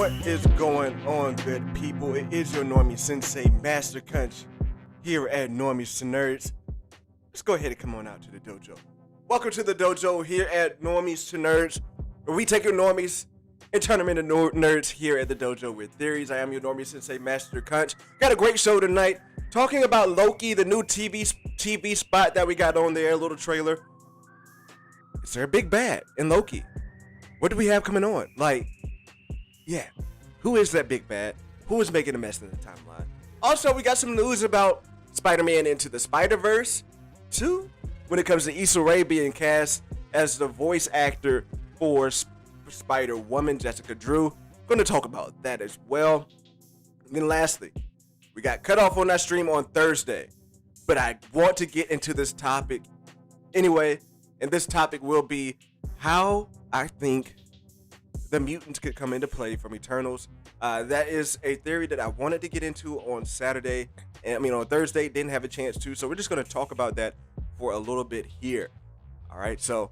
What is going on, good people? It is your Normie Sensei Master Crunch here at Normies to Nerds. Let's go ahead and come on out to the dojo. Welcome to the dojo here at Normies to Nerds, where we take your normies and turn them into nerds here at the dojo with theories. I am your Normie Sensei Master Crunch. Got a great show tonight, talking about Loki, the new TV spot that we got on there, a little trailer. Is there a big bad in Loki? What do we have coming on? Yeah, who is that big bad? Who is making a mess in the timeline? Also, we got some news about Spider-Man Into the Spider-Verse 2 when it comes to Issa Rae being cast as the voice actor for Spider-Woman, Jessica Drew. Going to talk about that as well. And then lastly, we got cut off on that stream on Thursday, but I want to get into this topic anyway, and this topic will be how I think the mutants could come into play from Eternals. That is a theory that I wanted to get into on Saturday, and on Thursday, didn't have a chance to, so we're just going to talk about that for a little bit here. All right, so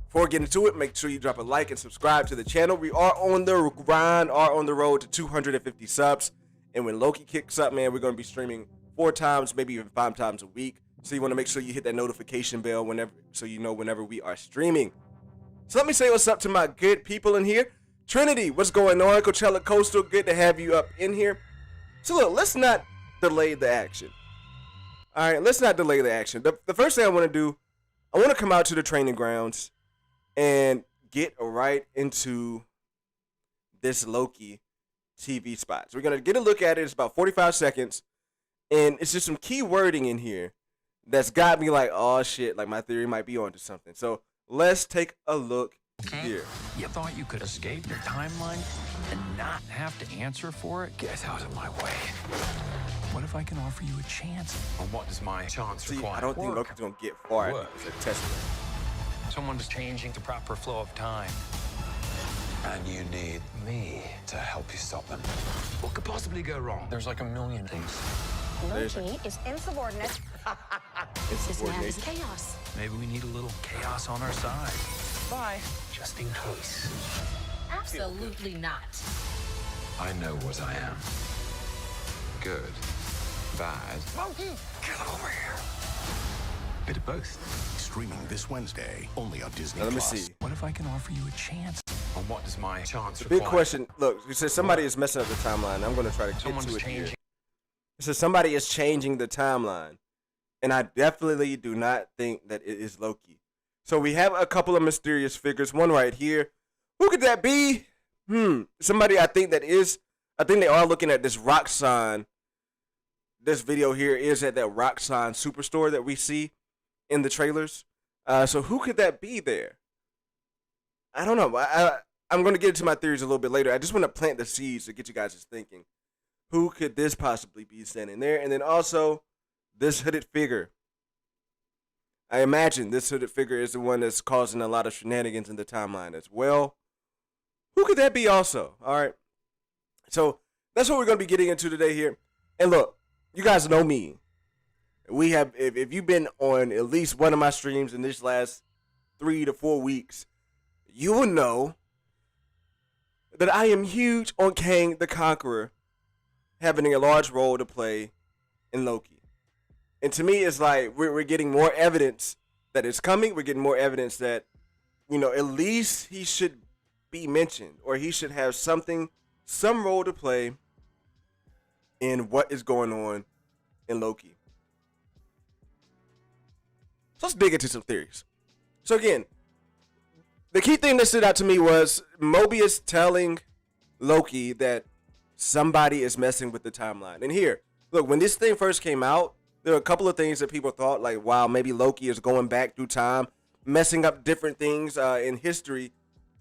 before we get into it, make sure you drop a like and subscribe to the channel. We are on the grind, are on the road to 250 subs, and when Loki kicks up, man, we're going to be streaming 4 times, maybe even 5 times a week, so you want to make sure you hit that notification bell so you know whenever we are streaming. So let me say what's up to my good people in here. Trinity, what's going on? Coachella Coastal, good to have you up in here. So look, let's not delay the action. All right, let's not delay the action. The first thing I want to do, I want to come out to the training grounds and get right into this Loki TV spot. So we're going to get a look at it. It's about 45 seconds. And it's just some key wording in here that's got me like, oh shit, like my theory might be onto something. So let's take a look here. You thought you could escape your timeline and not have to answer for it? Get out of my way. What if I can offer you a chance? And what does my chance require? I don't think Loki's gonna get far. It's a test. Someone's changing the proper flow of time. And you need me to help you stop them. What could possibly go wrong? There's like a million things. Loki is insubordinate. This man is chaos. Maybe we need a little chaos on our side. Bye. Just in case. Absolutely not. I know what I am. Good. Bad. Loki, get over here. Bit of both. Streaming this Wednesday, only on Disney+. Now, let me see. What if I can offer you a chance? And what does my chance The require? big question, look, you said somebody is messing up the timeline. I'm going to try to get to it here. It says somebody is changing the timeline. And I definitely do not think that it is Loki. So we have a couple of mysterious figures. One right here. Who could that be? Somebody I think they are looking at this Roxxon. This video here is at that Roxxon superstore that we see in the trailers. So who could that be there? I don't know. I'm going to get into my theories a little bit later. I just want to plant the seeds to get you guys thinking. Who could this possibly be standing there? And then also this hooded figure. I imagine this hooded figure is the one that's causing a lot of shenanigans in the timeline as well. Who could that be also? All right. So that's what we're going to be getting into today here. And look, you guys know me. We have, if you've been on at least one of my streams in this last 3 to 4 weeks, you will know that I am huge on Kang the Conqueror having a large role to play in Loki. And to me, it's like we're getting more evidence that it's coming. We're getting more evidence that, at least he should be mentioned, or he should have some role to play in what is going on in Loki. So let's dig into some theories. So again, the key thing that stood out to me was Mobius telling Loki that somebody is messing with the timeline. And here, look, when this thing first came out, there were a couple of things that people thought, like, wow, maybe Loki is going back through time, messing up different things in history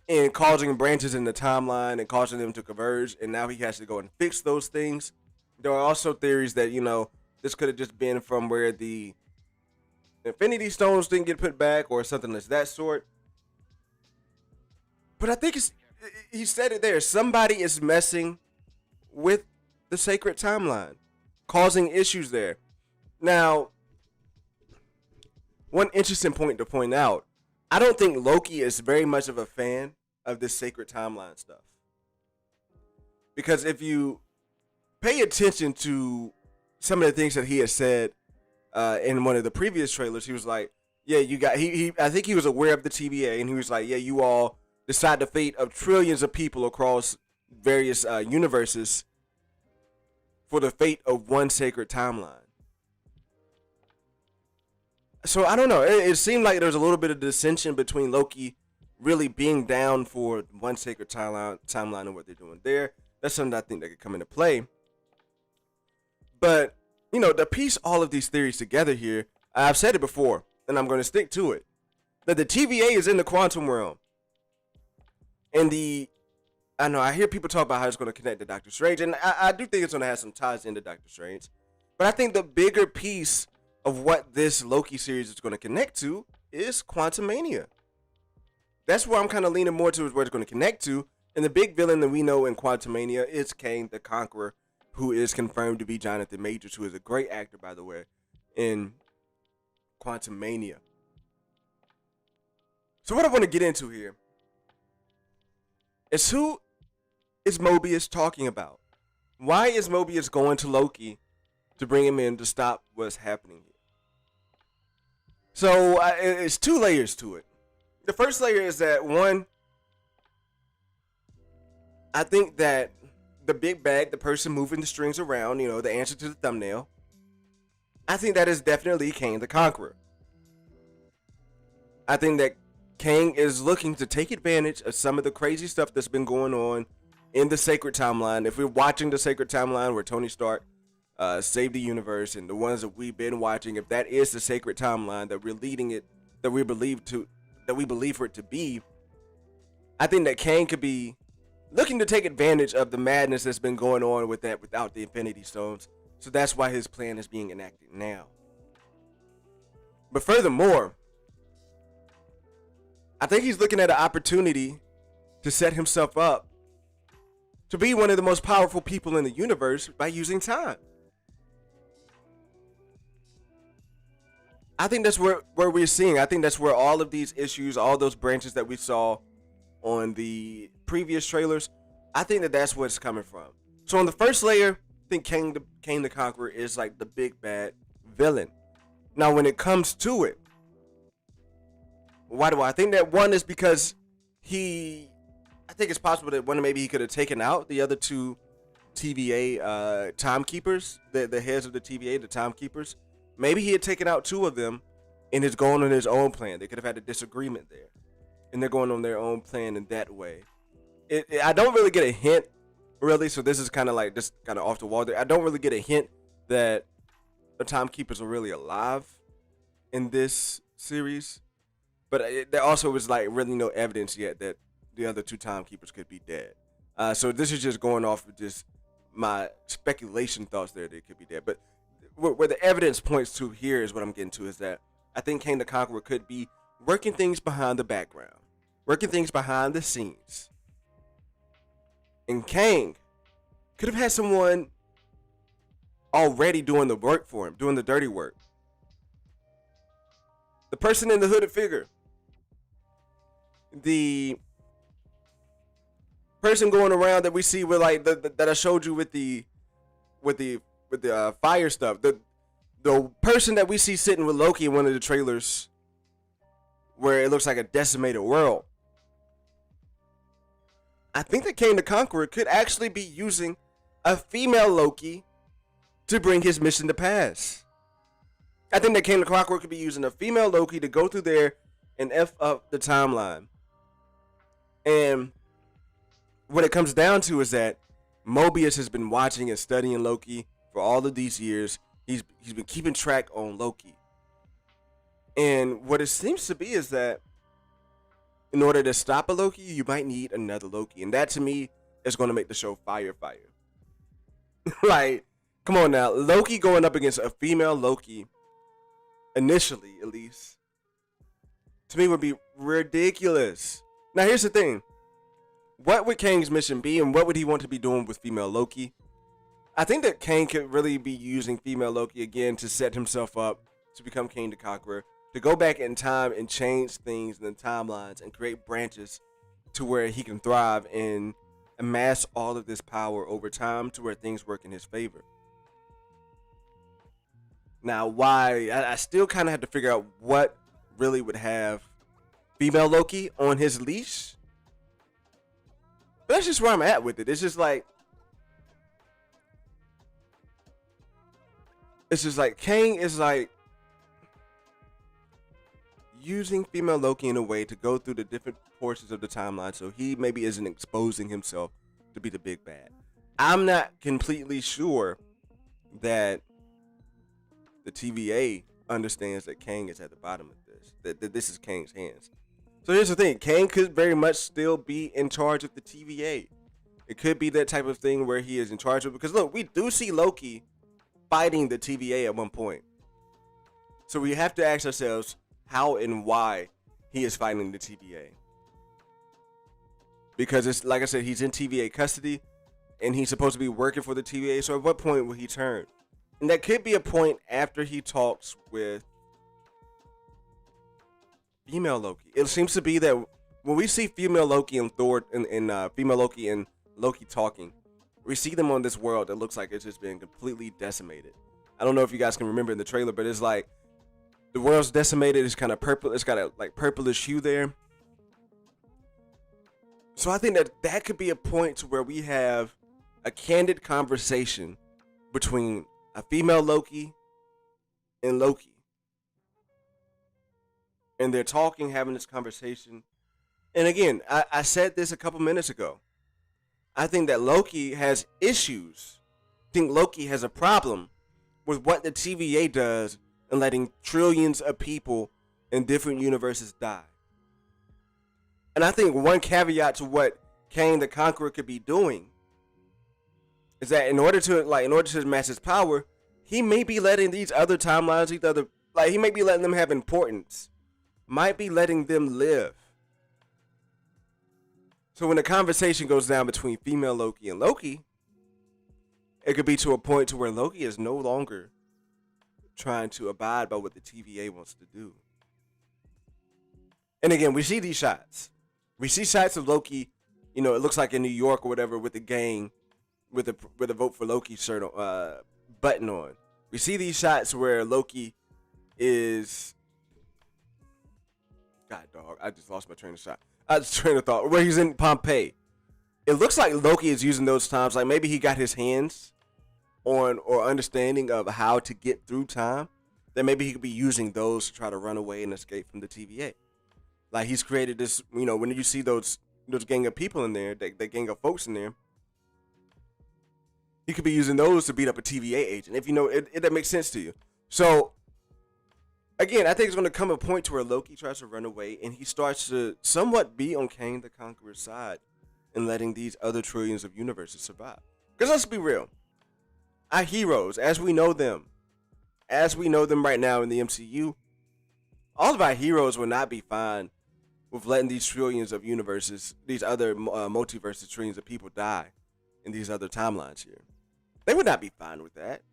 and causing branches in the timeline and causing them to converge. And now he has to go and fix those things. There are also theories that, this could have just been from where the Infinity Stones didn't get put back or something of that sort. But I think he said it there. Somebody is messing with the sacred timeline, causing issues there. Now, one interesting point to point out, I don't think Loki is very much of a fan of this sacred timeline stuff. Because if you pay attention to some of the things that he has said in one of the previous trailers, he was like, yeah, you got, I think he was aware of the TVA, and he was like, yeah, you all decide the fate of trillions of people across various universes for the fate of one sacred timeline. So I don't know. It seemed like there was a little bit of dissension between Loki really being down for one sacred timeline and what they're doing there. That's something I think that could come into play. But, you know, to piece all of these theories together here, I've said it before, and I'm going to stick to it, that the TVA is in the quantum realm. And I know I hear people talk about how it's going to connect to Doctor Strange, and I do think it's going to have some ties into Doctor Strange. But I think the bigger piece of what this Loki series is going to connect to is Quantumania. That's where I'm kind of leaning more towards where it's going to connect to. And the big villain that we know in Quantumania is Kang the Conqueror, who is confirmed to be Jonathan Majors, who is a great actor, by the way, in Quantumania. So what I want to get into here is, who is Mobius talking about? Why is Mobius going to Loki to bring him in to stop what's happening here? So it's two layers to it. The first layer is that, one, I think that the big bag, the person moving the strings around, you know, the answer to the thumbnail, I think that is definitely Kang the Conqueror. I think that Kang is looking to take advantage of some of the crazy stuff that's been going on in the Sacred Timeline. If we're watching the Sacred Timeline where Tony Stark saved the universe, and the ones that we've been watching, if that is the Sacred Timeline that we're leading it, that we believe for it to be, I think that Kang could be looking to take advantage of the madness that's been going on with that without the Infinity Stones. So that's why his plan is being enacted now. But furthermore, I think he's looking at an opportunity to set himself up to be one of the most powerful people in the universe by using time. I think that's where we're seeing. I think that's where all of these issues, all those branches that we saw on the previous trailers, I think that that's where it's coming from. So on the first layer, I think Kang the Conqueror is like the big bad villain. Now when it comes to it, why do I think that? One is because I think it's possible that maybe he could have taken out the other two TVA timekeepers, the heads of the TVA, the timekeepers. Maybe he had taken out two of them and is going on his own plan. They could have had a disagreement there, and they're going on their own plan in that way. I don't really get a hint, really, so this is kind of like just kind of off the wall there. I don't really get a hint that the timekeepers are really alive in this series, but there also was like really no evidence yet that the other two timekeepers could be dead. So this is just going off of just my speculation thoughts there. They could be dead, but where the evidence points to here is what I'm getting to, is that I think Kang the Conqueror could be working things behind the background, working things behind the scenes. And Kang could have had someone already doing the work for him, doing the dirty work. The person in the hooded figure. The person going around that we see with like that I showed you with the fire stuff. The person that we see sitting with Loki in one of the trailers where it looks like a decimated world. I think that Kang the Conqueror could actually be using a female Loki to bring his mission to pass. I think that Kang the Conqueror could be using a female Loki to go through there and F up the timeline. And what it comes down to is that Mobius has been watching and studying Loki for all of these years. He's been keeping track on Loki. And what it seems to be is that in order to stop a Loki, you might need another Loki. And that to me is going to make the show fire. Like, come on now. Loki going up against a female Loki, initially at least, to me would be ridiculous. Now here's the thing. What would Kang's mission be, and what would he want to be doing with female Loki? I think that Kang could really be using female Loki again to set himself up to become Kang the Conqueror, to go back in time and change things in the timelines and create branches to where he can thrive in amass all of this power over time to where things work in his favor. Now, why I still kind of have to figure out what really would have female Loki on his leash. But that's just where I'm at with it. It's just like Kang is like using female Loki in a way to go through the different portions of the timeline, so he maybe isn't exposing himself to be the big bad. I'm not completely sure that the TVA understands that Kang is at the bottom of this, that this is Kang's hands. So here's the thing, Kang could very much still be in charge of the TVA. It could be that type of thing where he is in charge of, because look, we do see Loki fighting the TVA at one point. So we have to ask ourselves how and why he is fighting the TVA. Because it's like I said, he's in TVA custody and he's supposed to be working for the TVA. So at what point will he turn? And that could be a point after he talks with female Loki. It seems to be that when we see female Loki and Thor and female Loki and Loki talking, we see them on this world that looks like it's just been completely decimated. I don't know if you guys can remember in the trailer, but it's like the world's decimated. It's kind of purple. It's got a like purplish hue there. So I think that could be a point to where we have a candid conversation between a female Loki and Loki. And they're talking, having this conversation. And again, I said this a couple minutes ago. I think that Loki has issues. I think Loki has a problem with what the TVA does and letting trillions of people in different universes die. And I think one caveat to what Kang the Conqueror could be doing is that in order to amass his power, he may be letting these other timelines, he may be letting them have importance, might be letting them live. So when the conversation goes down between female Loki and Loki, it could be to a point to where Loki is no longer trying to abide by what the TVA wants to do. And again, we see these shots. We see shots of Loki, it looks like in New York or whatever, with the gang, with a Vote for Loki shirt button on. We see these shots where Loki is, God dog, I just lost my train of thought. Where he's in Pompeii. It looks like Loki is using those times, like maybe he got his hands on or understanding of how to get through time. That maybe he could be using those to try to run away and escape from the TVA. Like he's created this, when you see those gang of people in there, that gang of folks in there, he could be using those to beat up a TVA agent. If if that makes sense to you. So again, I think it's going to come a point to where Loki tries to run away and he starts to somewhat be on Kang the Conqueror's side and letting these other trillions of universes survive. Because let's be real, our heroes, as we know them right now in the MCU, all of our heroes will not be fine with letting these trillions of universes, these other multiverses, trillions of people die in these other timelines here. They would not be fine with that.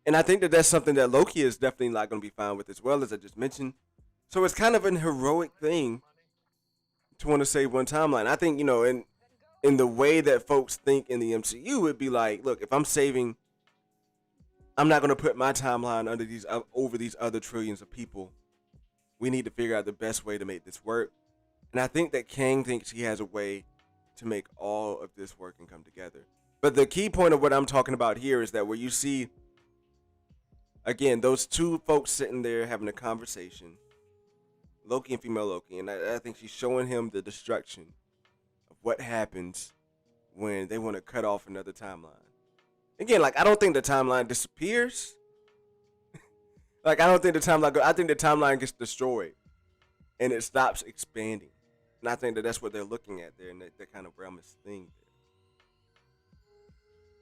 And I think that that's something that Loki is definitely not going to be fine with as well, as I just mentioned. So it's kind of an heroic thing to want to save one timeline. I think, in the way that folks think in the MCU, it'd be like, look, if I'm saving, I'm not going to put my timeline over these other trillions of people. We need to figure out the best way to make this work. And I think that Kang thinks he has a way to make all of this work and come together. But the key point of what I'm talking about here is that where you see, again, those two folks sitting there having a conversation, Loki and female Loki, and I think she's showing him the destruction of what happens when they want to cut off another timeline. Again, I don't think the timeline disappears. I don't think the timeline I think the timeline gets destroyed and it stops expanding. And I think that that's what they're looking at there, and that kind of realm is thing there.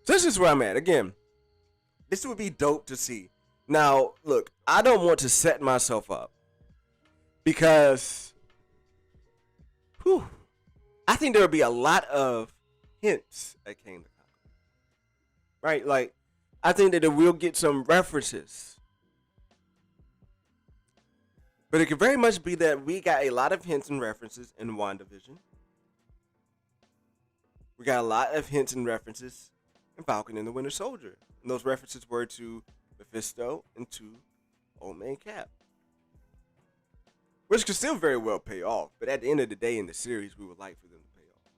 So this is where I'm at. Again, this would be dope to see. Now, look, I don't want to set myself up because I think there will be a lot of hints at Kang the Conqueror. Right? I think that we'll get some references. But it could very much be that we got a lot of hints and references in WandaVision. we got a lot of hints and references in Falcon and the Winter Soldier. And those references were to Mephisto and to Old Man Cap. Which could still very well pay off. But at the end of the day in the series, we would like for them to pay off.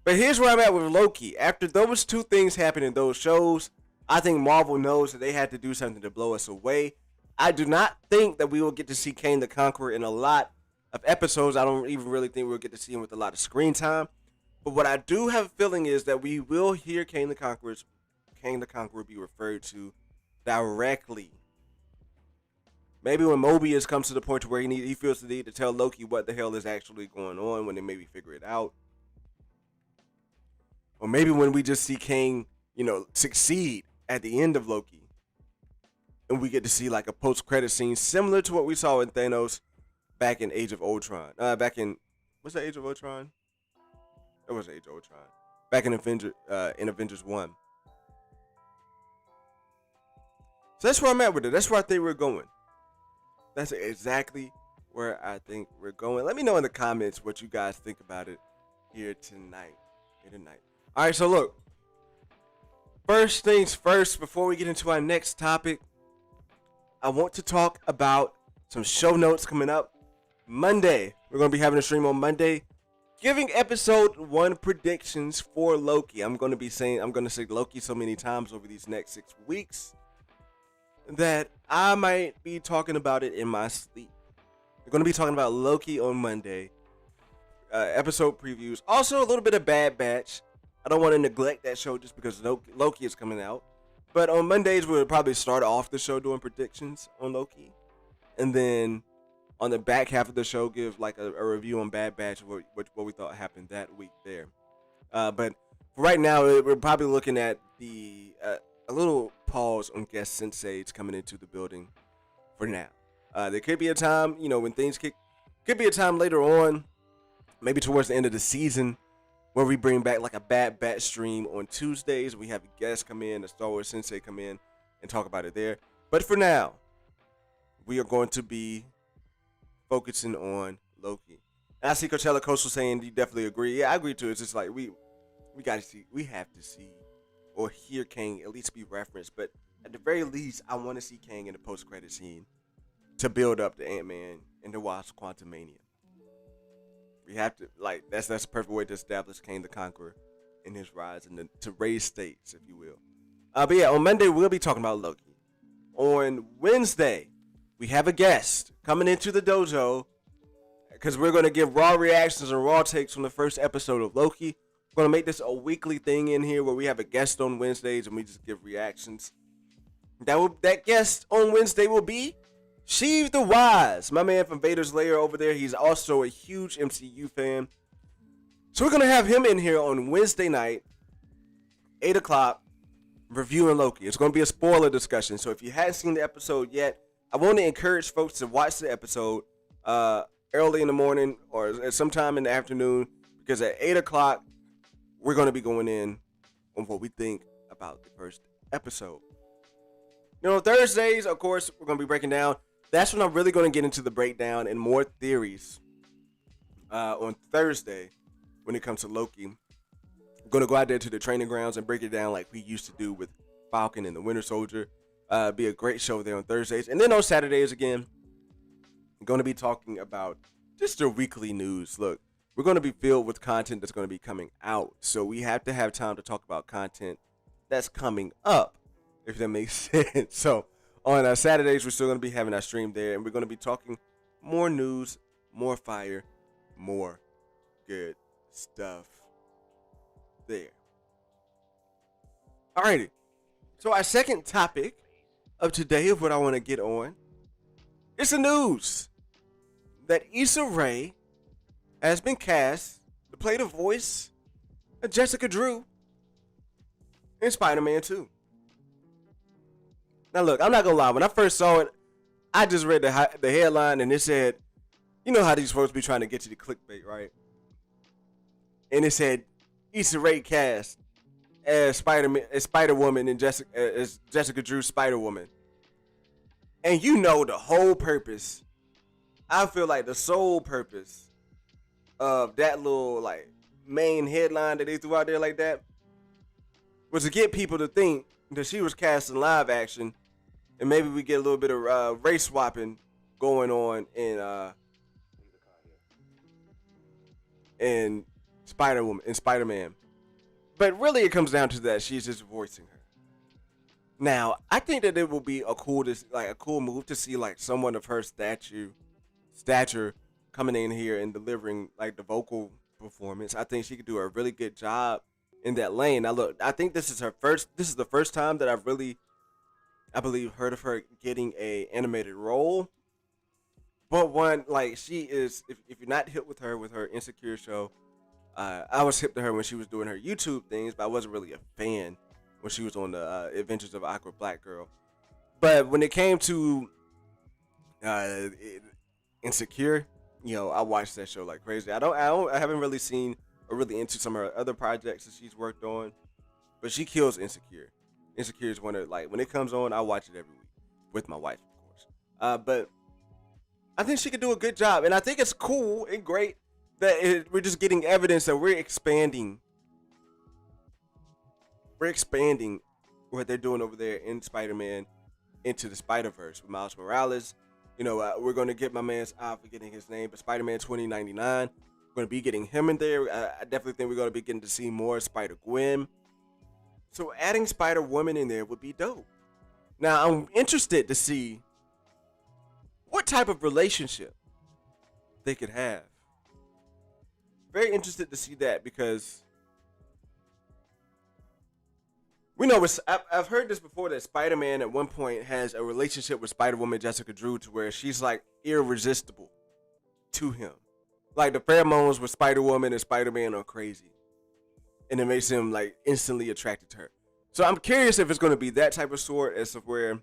But here's where I'm at with Loki. After those two things happen in those shows, I think Marvel knows that they had to do something to blow us away. I do not think that we will get to see Kang the Conqueror in a lot of episodes. I don't even really think we'll get to see him with a lot of screen time. But what I do have a feeling is that we will hear Kang the Conqueror be referred to directly. Maybe when Mobius comes to the point to where he feels the need to tell Loki what the hell is actually going on, when they maybe figure it out. Or maybe when we just see Kang, succeed at the end of Loki. And we get to see like a post-credit scene similar to what we saw in Thanos back in Age of Ultron. Was that Age of Ultron? It was Age of Ultron. Back in Avengers 1. So that's where I'm at with it. That's where I think we're going. That's exactly where I think we're going. Let me know in the comments what you guys think about it here tonight. All right, so look. First things first, before we get into our next topic, I want to talk about some show notes coming up Monday. We're going to be having a stream on Monday, giving episode 1 predictions for Loki. I'm going to say Loki so many times over these next 6 weeks that I might be talking about it in my sleep. We're going to be talking about Loki on Monday. Episode previews. Also a little bit of Bad Batch. I don't want to neglect that show just because Loki is coming out. But on Mondays, we'll probably start off the show doing predictions on Loki. And then on the back half of the show, give like a review on Bad Batch, what we thought happened that week there. But for right now, we're probably looking at a little pause on guest senseis coming into the building for now. There could be a time, when things could be a time later on, maybe towards the end of the season, where we bring back like a Bad Batch stream on Tuesdays. We have a guest come in, a Star Wars sensei come in and talk about it there. But for now, we are going to be focusing on Loki. And I see Coachella Coastal saying you definitely agree. Yeah, I agree too. It's just like we have to see or hear Kang at least be referenced. But at the very least, I want to see Kang in the post-credit scene to build up the Ant-Man and the Wasp Quantumania. We have to, that's a perfect way to establish Kang the Conqueror in his rise and to raise stakes, if you will. But yeah, on Monday, we'll be talking about Loki. On Wednesday, we have a guest coming into the dojo because we're going to give raw reactions and raw takes from the first episode of Loki. We're going to make this a weekly thing in here where we have a guest on Wednesdays and we just give reactions. That guest on Wednesday will be Sheev the Wise, my man from Vader's Lair over there. He's also a huge MCU fan. So we're going to have him in here on Wednesday night, 8 o'clock, reviewing Loki. It's going to be a spoiler discussion. So if you hadn't seen the episode yet, I want to encourage folks to watch the episode early in the morning or sometime in the afternoon, because at 8 o'clock, we're going to be going in on what we think about the first episode. Thursdays, of course, we're going to be breaking down. That's when I'm really going to get into the breakdown and more theories on Thursday when it comes to Loki. I'm going to go out there to the training grounds and break it down like we used to do with Falcon and the Winter Soldier. Be a great show there on Thursdays. And then on Saturdays, again, I'm going to be talking about just the weekly news. Look, we're going to be filled with content that's going to be coming out. So we have to have time to talk about content that's coming up, if that makes sense. So on Saturdays, we're still going to be having our stream there, and we're going to be talking more news, more fire, more good stuff there. Alrighty. So our second topic of today of what I want to get on is the news that Issa Rae has been cast to play the voice of Jessica Drew in Spider-Man 2. Now look, I'm not gonna lie. When I first saw it, I just read the headline and it said, you know how these folks be trying to get you to clickbait, right? And it said Issa Rae cast as Spider-Woman and as Jessica Drew's Spider-Woman. And the whole purpose, I feel like the sole purpose of that little main headline that they threw out there like that was to get people to think that she was cast in live action, and maybe we get a little bit of race swapping going on in Spider-Woman, in Spider-Man. But really, it comes down to that she's just voicing her. Now, I think that it will be a cool move to see like someone of her stature coming in here and delivering like the vocal performance. I think she could do a really good job in that lane. Now, look, I think this is the first time that I've really, I believe, heard of her getting a animated role. But one, like, she is, if you're not hip with her Insecure show, I was hip to her when she was doing her YouTube things, but I wasn't really a fan when she was on the Adventures of Awkward Black Girl. But when it came to Insecure, you know, I watched that show like crazy. I haven't really seen or really into some of her other projects that she's worked on, but she kills Insecure. Insecure is one of, like, when it comes on, I watch it every week with my wife, of course. But I think she could do a good job, and I think it's cool and great that we're just getting evidence that we're expanding what they're doing over there in Spider-Man into the Spider-Verse with Miles Morales. You know, we're going to get my man's, I'm forgetting his name, but Spider-Man 2099. We're going to be getting him in there. I definitely think we're going to be getting to see more Spider-Gwen. So adding Spider-Woman in there would be dope. Now, I'm interested to see what type of relationship they could have. Very interested to see that, because we know I've heard this before, that Spider-Man at one point has a relationship with Spider-Woman Jessica Drew to where she's like irresistible to him. Like the pheromones with Spider-Woman and Spider-Man are crazy, and it makes him like instantly attracted to her. So I'm curious if it's going to be that type of sort, as of where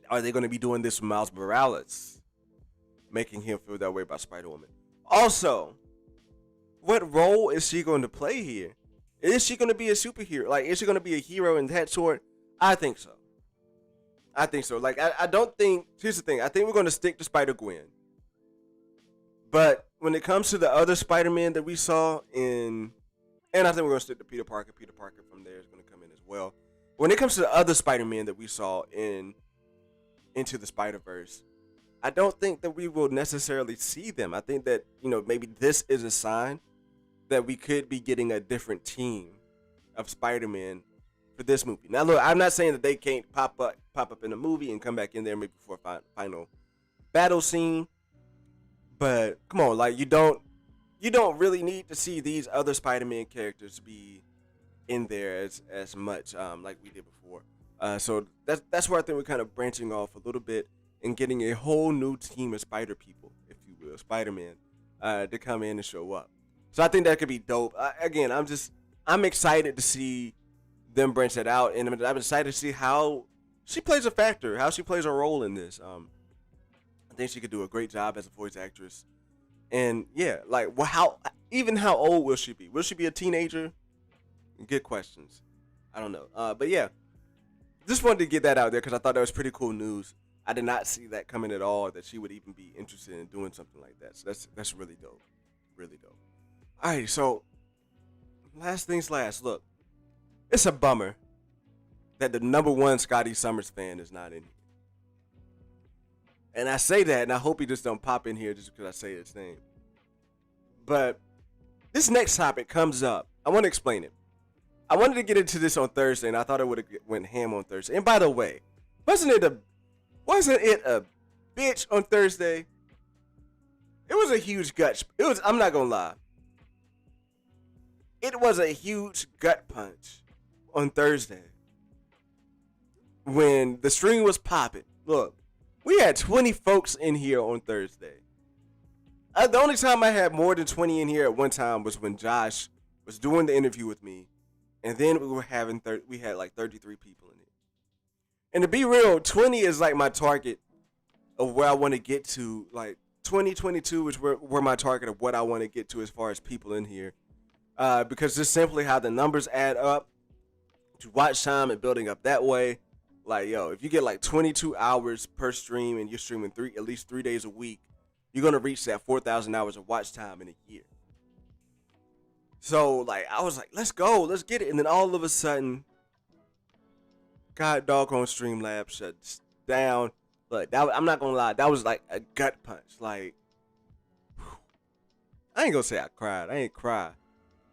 are they going to be doing this with Miles Morales, making him feel that way about Spider-Woman. Also, what role is she going to play here? Is she going to be a superhero? Like, is she going to be a hero in that sort? I think so. Like, I don't think, here's the thing. I think we're going to stick to Spider-Gwen. But when it comes to the other Spider-Man that we saw and I think we're going to stick to Peter Parker. Peter Parker from there is going to come in as well. When it comes to the other Spider-Man that we saw Into the Spider-Verse, I don't think that we will necessarily see them. I think that, you know, maybe this is a sign that we could be getting a different team of Spider-Man for this movie. Now, look, I'm not saying that they can't pop up in a movie and come back in there maybe for a final battle scene, but come on, like, you don't really need to see these other Spider-Man characters be in there as much like we did before. So that's where I think we're kind of branching off a little bit and getting a whole new team of Spider people, if you will, Spider-Man, to come in and show up. So I think that could be dope. Again, I'm excited to see them branch that out, and I'm excited to see how she plays a factor, how she plays a role in this. I think she could do a great job as a voice actress. And yeah, like, well, how old will she be? Will she be a teenager? Good questions. I don't know. But yeah, just wanted to get that out there because I thought that was pretty cool news. I did not see that coming at all, that she would even be interested in doing something like that. So that's really dope. Really dope. All right, so last things last. Look, it's a bummer that the #1 Scotty Summers fan is not in here. And I say that, and I hope he just don't pop in here just because I say his name. But this next topic comes up. I want to explain it. I wanted to get into this on Thursday, and I thought it would have went ham on Thursday. And by the way, wasn't it a bitch on Thursday? It was a huge gut. I'm not gonna lie. It was a huge gut punch on Thursday when the stream was popping. Look, we had 20 folks in here on Thursday. The only time I had more than 20 in here at one time was when Josh was doing the interview with me, and then we had like 33 people in it. And to be real, 20 is like my target of where I want to get to. Like 2022 is where my target of what I want to get to as far as people in here. Because just simply how the numbers add up to watch time and building up that way. Like, yo, if you get like 22 hours per stream and you're streaming at least 3 days a week, you're going to reach that 4,000 hours of watch time in a year. So like I was like, let's go, let's get it. And then all of a sudden, God doggone Streamlabs shuts down. But I'm not gonna lie, that was like a gut punch. Like, I ain't gonna say I cried. I ain't cry,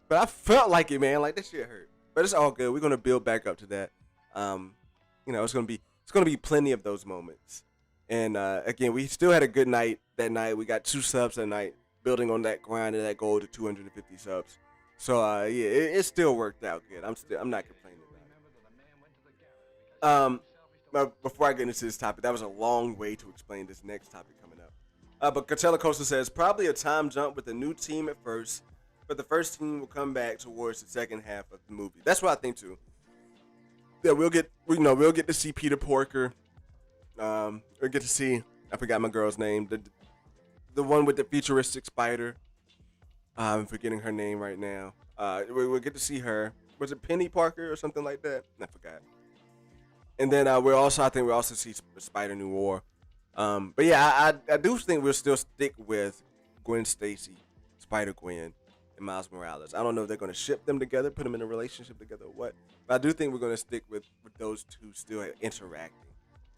but I felt like it, man. Like, that shit hurt. But it's all good. We're gonna build back up to that. It's gonna be plenty of those moments. And again, we still had a good night that night. We got 2 subs that night, building on that grind and that goal to 250 subs. So it still worked out good. I'm not complaining about it. But before I get into this topic, that was a long way to explain this next topic coming up. But Catella Costa says probably a time jump with a new team at first, but the first team will come back towards the second half of the movie. That's what I think too. Yeah, we'll get to see Peter Porker. We'll get to see, I forgot my girl's name, the one with the futuristic spider. I'm forgetting her name right now. We'll get to see her. Was it Penny Parker or something like that? I forgot. And then I think we'll also see Spider New War. But yeah, I do think we'll still stick with Gwen Stacy, Spider Gwen, and Miles Morales. I don't know if they're going to ship them together, put them in a relationship together or what. But I do think we're going to stick with those two still interacting.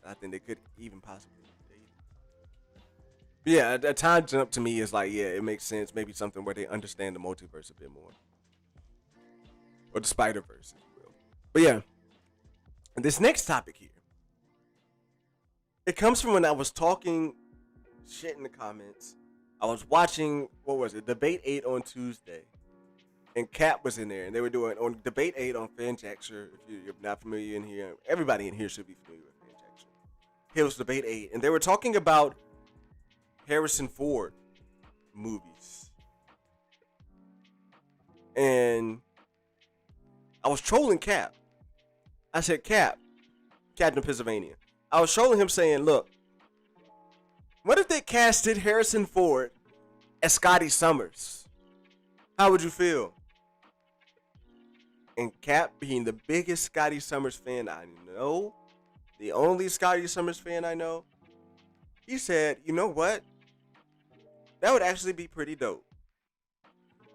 I think they could even possibly date. But yeah, a time jump to me is like, yeah, it makes sense. Maybe something where they understand the multiverse a bit more. Or the Spider-Verse, if you will. But yeah, this next topic here, it comes from when I was talking shit in the comments. I was watching, Debate 8 on Tuesday. And Cap was in there, and they were doing on Debate 8 on Fanjaxer. If you're not familiar in here, everybody in here should be familiar with Fanjaxer. Here was Debate 8, and they were talking about Harrison Ford movies. And I was trolling Cap. I said, Captain Pennsylvania. I was trolling him saying, look, what if they casted Harrison Ford as Scotty Summers? How would you feel? And Cap, being the biggest Scotty Summers fan I know, the only Scotty Summers fan I know, he said, you know what? That would actually be pretty dope.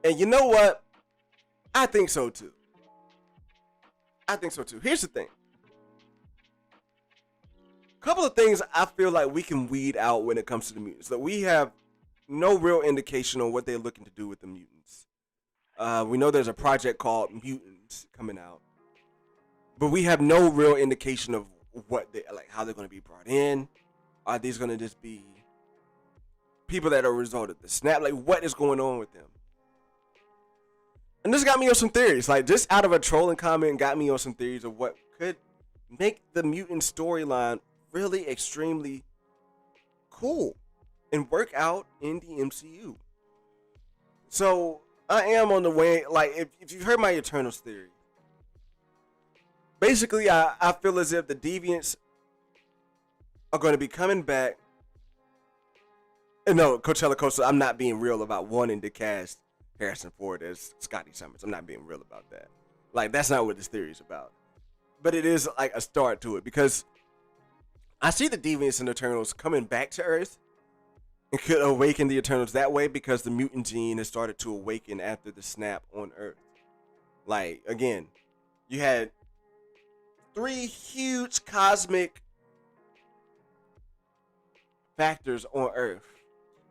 And you know what? I think so too. Here's the thing. A couple of things I feel like we can weed out when it comes to the mutants. That we have no real indication on what they're looking to do with the mutants. We know there's a project called Mutants coming out, but we have no real indication of what they like, how they're going to be brought in. Are these going to just be people that are a result of the snap? Like, what is going on with them? And this got me on some theories. Like, just out of a trolling comment, got me on some theories of what could make the mutant storyline really extremely cool and work out in the MCU. So I am on the way. Like, if you've heard my Eternals theory, basically I feel as if the Deviants are going to be coming back. And no, Coachella Costa, I'm not being real about wanting to cast Harrison Ford as Scotty Summers. I'm not being real about that. Like, that's not what this theory is about. But it is like a start to it, because I see the Deviants and Eternals coming back to Earth and could awaken the Eternals that way, because the mutant gene has started to awaken after the snap on Earth. Like, again, you had 3 huge cosmic factors on Earth.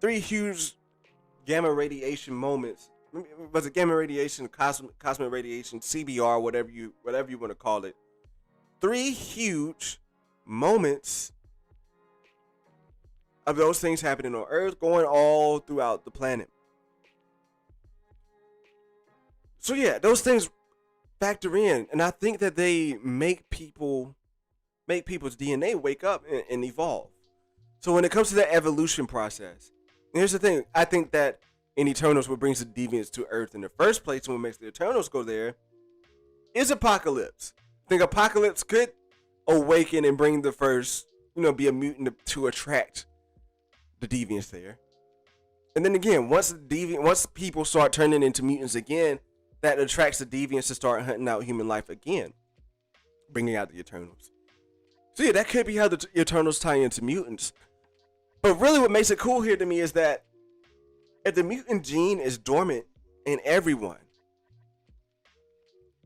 3 huge gamma radiation moments. Was it gamma radiation, cosmic radiation, CBR, whatever you want to call it? 3 huge moments of those things happening on Earth, going all throughout the planet. So yeah, those things factor in, and I think that they make people's DNA wake up and evolve. So when it comes to the evolution process, here's the thing: I think that in Eternals, what brings the Deviants to Earth in the first place, and what makes the Eternals go there, is Apocalypse. I think Apocalypse could awaken and bring the first, be a mutant to attract the Deviants there. And then again, once people start turning into mutants again, that attracts the Deviants to start hunting out human life again, bringing out the Eternals. So yeah, that could be how the Eternals tie into mutants. But really what makes it cool here to me is that if the mutant gene is dormant in everyone,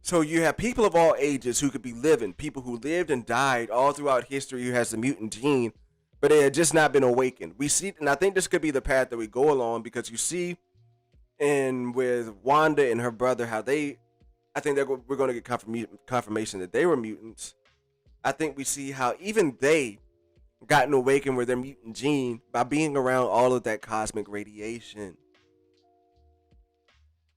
So you have people of all ages who could be living, people who lived and died all throughout history who has the mutant gene, but they had just not been awakened. We see, and I think this could be the path that we go along, because you see, and with Wanda and her brother, how they, I think we're going to get confirmation that they were mutants. I think we see how even they gotten awakened with their mutant gene by being around all of that cosmic radiation.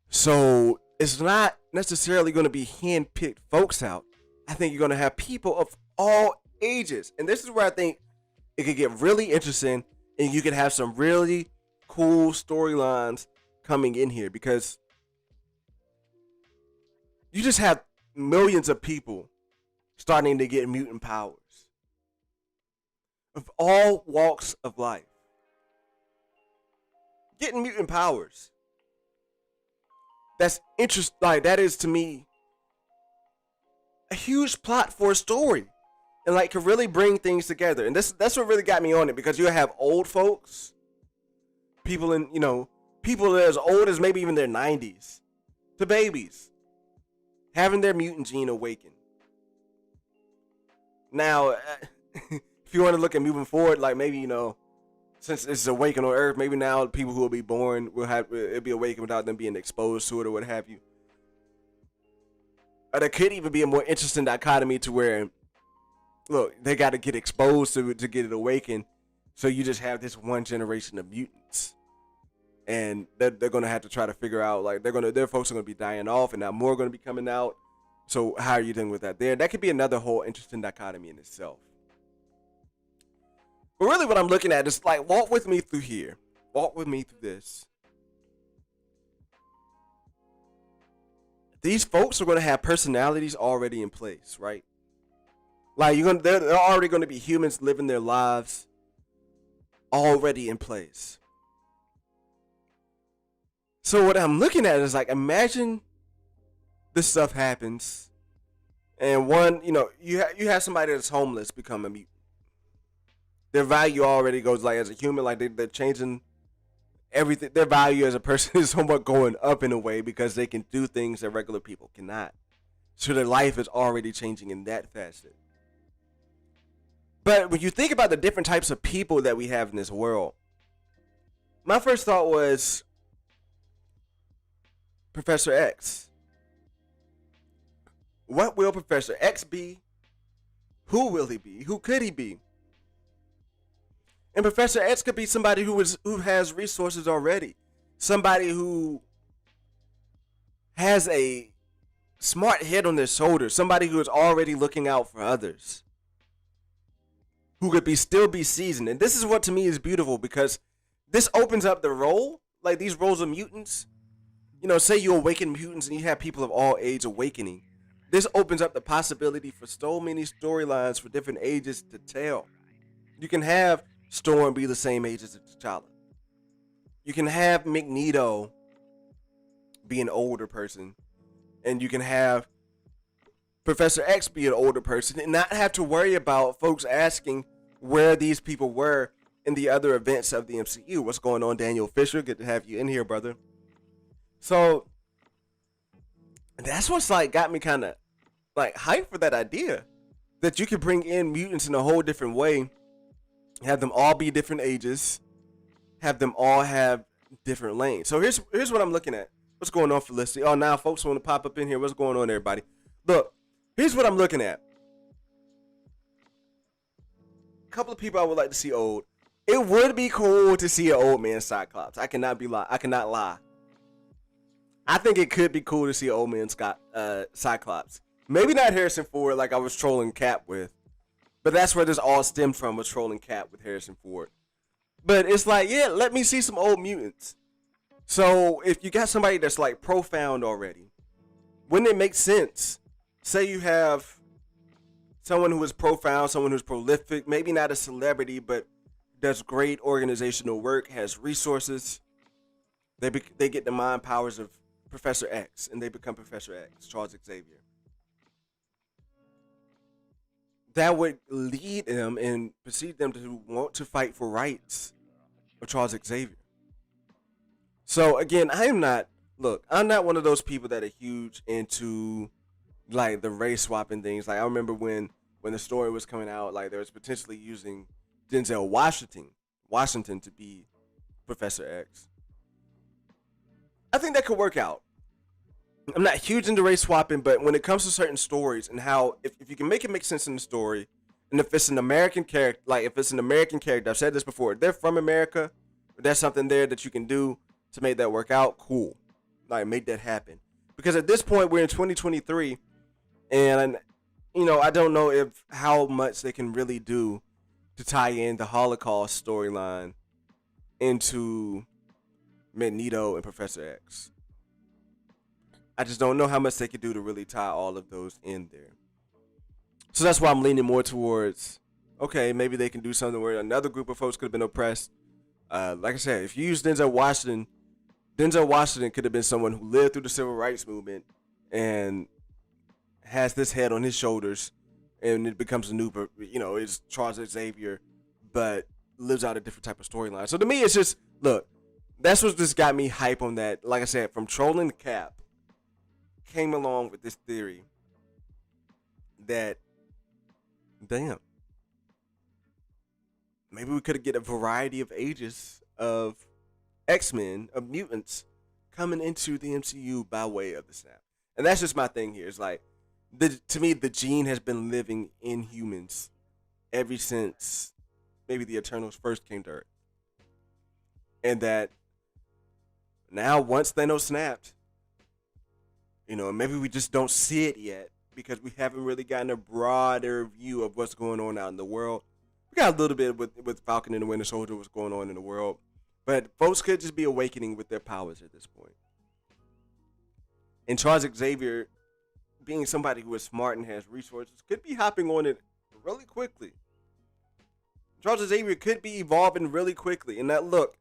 So it's not necessarily going to be hand-picked folks out. I think you're going to have people of all ages. And this is where I think it could get really interesting, and you could have some really cool storylines coming in here, because you just have millions of people starting to get mutant powers of all walks of life. Getting mutant powers. That's interesting. Like, that is, to me, a huge plot for a story, and like could really bring things together. And that's what really got me on it, because you have old folks, people in, people that are as old as maybe even their 90s, to babies, having their mutant gene awaken. Now, if you want to look at moving forward, like maybe, since it's awakened on Earth, maybe now people who will be born it'll be awakened without them being exposed to it or what have you. Or there could even be a more interesting dichotomy to where, look, they got to get exposed to it to get it awakened. So you just have this one generation of mutants, and they're going to have to try to figure out, like, their folks are going to be dying off, and now more are going to be coming out. So how are you dealing with that there? That could be another whole interesting dichotomy in itself. But really what I'm looking at is, like, walk with me through here. Walk with me through this. These folks are going to have personalities already in place, right? Like, they're already going to be humans living their lives already in place. So what I'm looking at is, like, imagine this stuff happens, and one, you have somebody that's homeless become a mutant. Their value already goes, like, as a human, like, they're changing everything. Their value as a person is somewhat going up in a way, because they can do things that regular people cannot. So their life is already changing in that facet. But when you think about the different types of people that we have in this world, my first thought was Professor X. What will Professor X be? Who will he be? Who could he be? And Professor X could be somebody who has resources already. Somebody who has a smart head on their shoulders. Somebody who is already looking out for others. Who could still be seasoned. And this is what to me is beautiful, because this opens up the role. Like, these roles of mutants. Say you awaken mutants and you have people of all age awakening. This opens up the possibility for so many storylines for different ages to tell. You can have Storm be the same age as T'Challa. You can have Magneto be an older person, and you can have Professor X be an older person, and not have to worry about folks asking where these people were in the other events of the MCU. What's going on, Daniel Fisher? Good to have you in here, brother. So that's what's, like, got me kind of, like, hyped for that idea, that you could bring in mutants in a whole different way. Have them all be different ages. Have them all have different lanes. So here's what I'm looking at. What's going on, Felicity? Oh, now folks want to pop up in here. What's going on, everybody? Look, here's what I'm looking at. A couple of people I would like to see old. It would be cool to see an old man Cyclops. I cannot lie. I think it could be cool to see an old man Cyclops. Maybe not Harrison Ford, like I was trolling Cap with. But that's where this all stemmed from, was trolling Cap with Harrison Ford. But it's like, yeah, let me see some old mutants. So if you got somebody that's, like, profound already, wouldn't it make sense? Say you have someone who is profound, someone who's prolific, maybe not a celebrity, but does great organizational work, has resources. They get the mind powers of Professor X, and they become Professor X, Charles Xavier. That would lead them and proceed them to want to fight for rights of Charles Xavier. So again, I'm not one of those people that are huge into like the race swapping things. Like I remember when the story was coming out, like there was potentially using Denzel Washington to be Professor X. I think that could work out. I'm not huge into race swapping, but when it comes to certain stories and how if you can make it make sense in the story, and if it's an American character, I've said this before, if they're from America, if there's something there that you can do to make that work out, cool. Like make that happen. Because at this point we're in 2023, and I don't know if how much they can really do to tie in the Holocaust storyline into Magneto and Professor X. I just don't know how much they could do to really tie all of those in there. So that's why I'm leaning more towards, okay, maybe they can do something where another group of folks could have been oppressed. Like I said, if you use Denzel Washington could have been someone who lived through the civil rights movement and has this head on his shoulders, and it becomes a new, it's Charles Xavier, but lives out a different type of storyline. So to me, it's just, look, that's what just got me hype on that. Like I said, from trolling the Cap, came along with this theory that, damn, maybe we could get a variety of ages of X-Men, of mutants, coming into the MCU by way of the snap. And that's just my thing here. It's like, to me, the gene has been living in humans ever since maybe the Eternals first came to Earth. And that now, once Thanos snapped, maybe we just don't see it yet because we haven't really gotten a broader view of what's going on out in the world. We got a little bit with Falcon and the Winter Soldier, what's going on in the world. But folks could just be awakening with their powers at this point. And Charles Xavier, being somebody who is smart and has resources, could be hopping on it really quickly. Charles Xavier could be evolving really quickly. And that, look,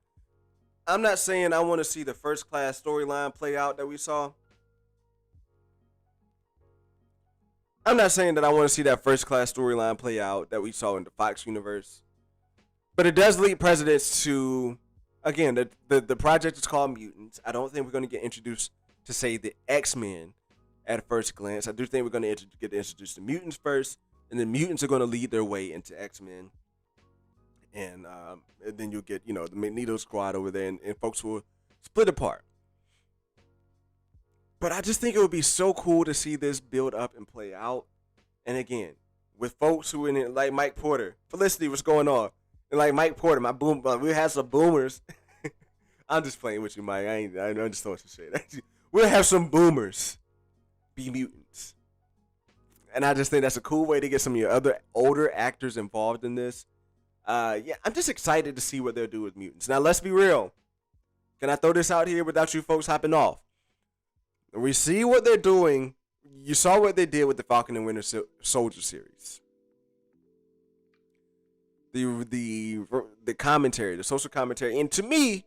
I'm not saying I want to see the First Class storyline play out that we saw. I'm not saying that I want to see that First Class storyline play out that we saw in the Fox universe. But it does lead precedence to, again, the project is called Mutants. I don't think we're going to get introduced to, say, the X-Men at first glance. I do think we're going to get introduced to mutants first, and then mutants are going to lead their way into X-Men. And then you'll get, the Magneto squad over there, and folks will split apart. But I just think it would be so cool to see this build up and play out. And again, with folks who in it, like Mike Porter. Felicity, what's going on? And like Mike Porter, we have some boomers. I'm just playing with you, Mike. I just don't want to say that. We'll have some boomers be mutants. And I just think that's a cool way to get some of your other older actors involved in this. I'm just excited to see what they'll do with mutants. Now, let's be real. Can I throw this out here without you folks hopping off? We see what they're doing. You saw what they did with the Falcon and Winter Soldier series. The commentary, the social commentary, and to me,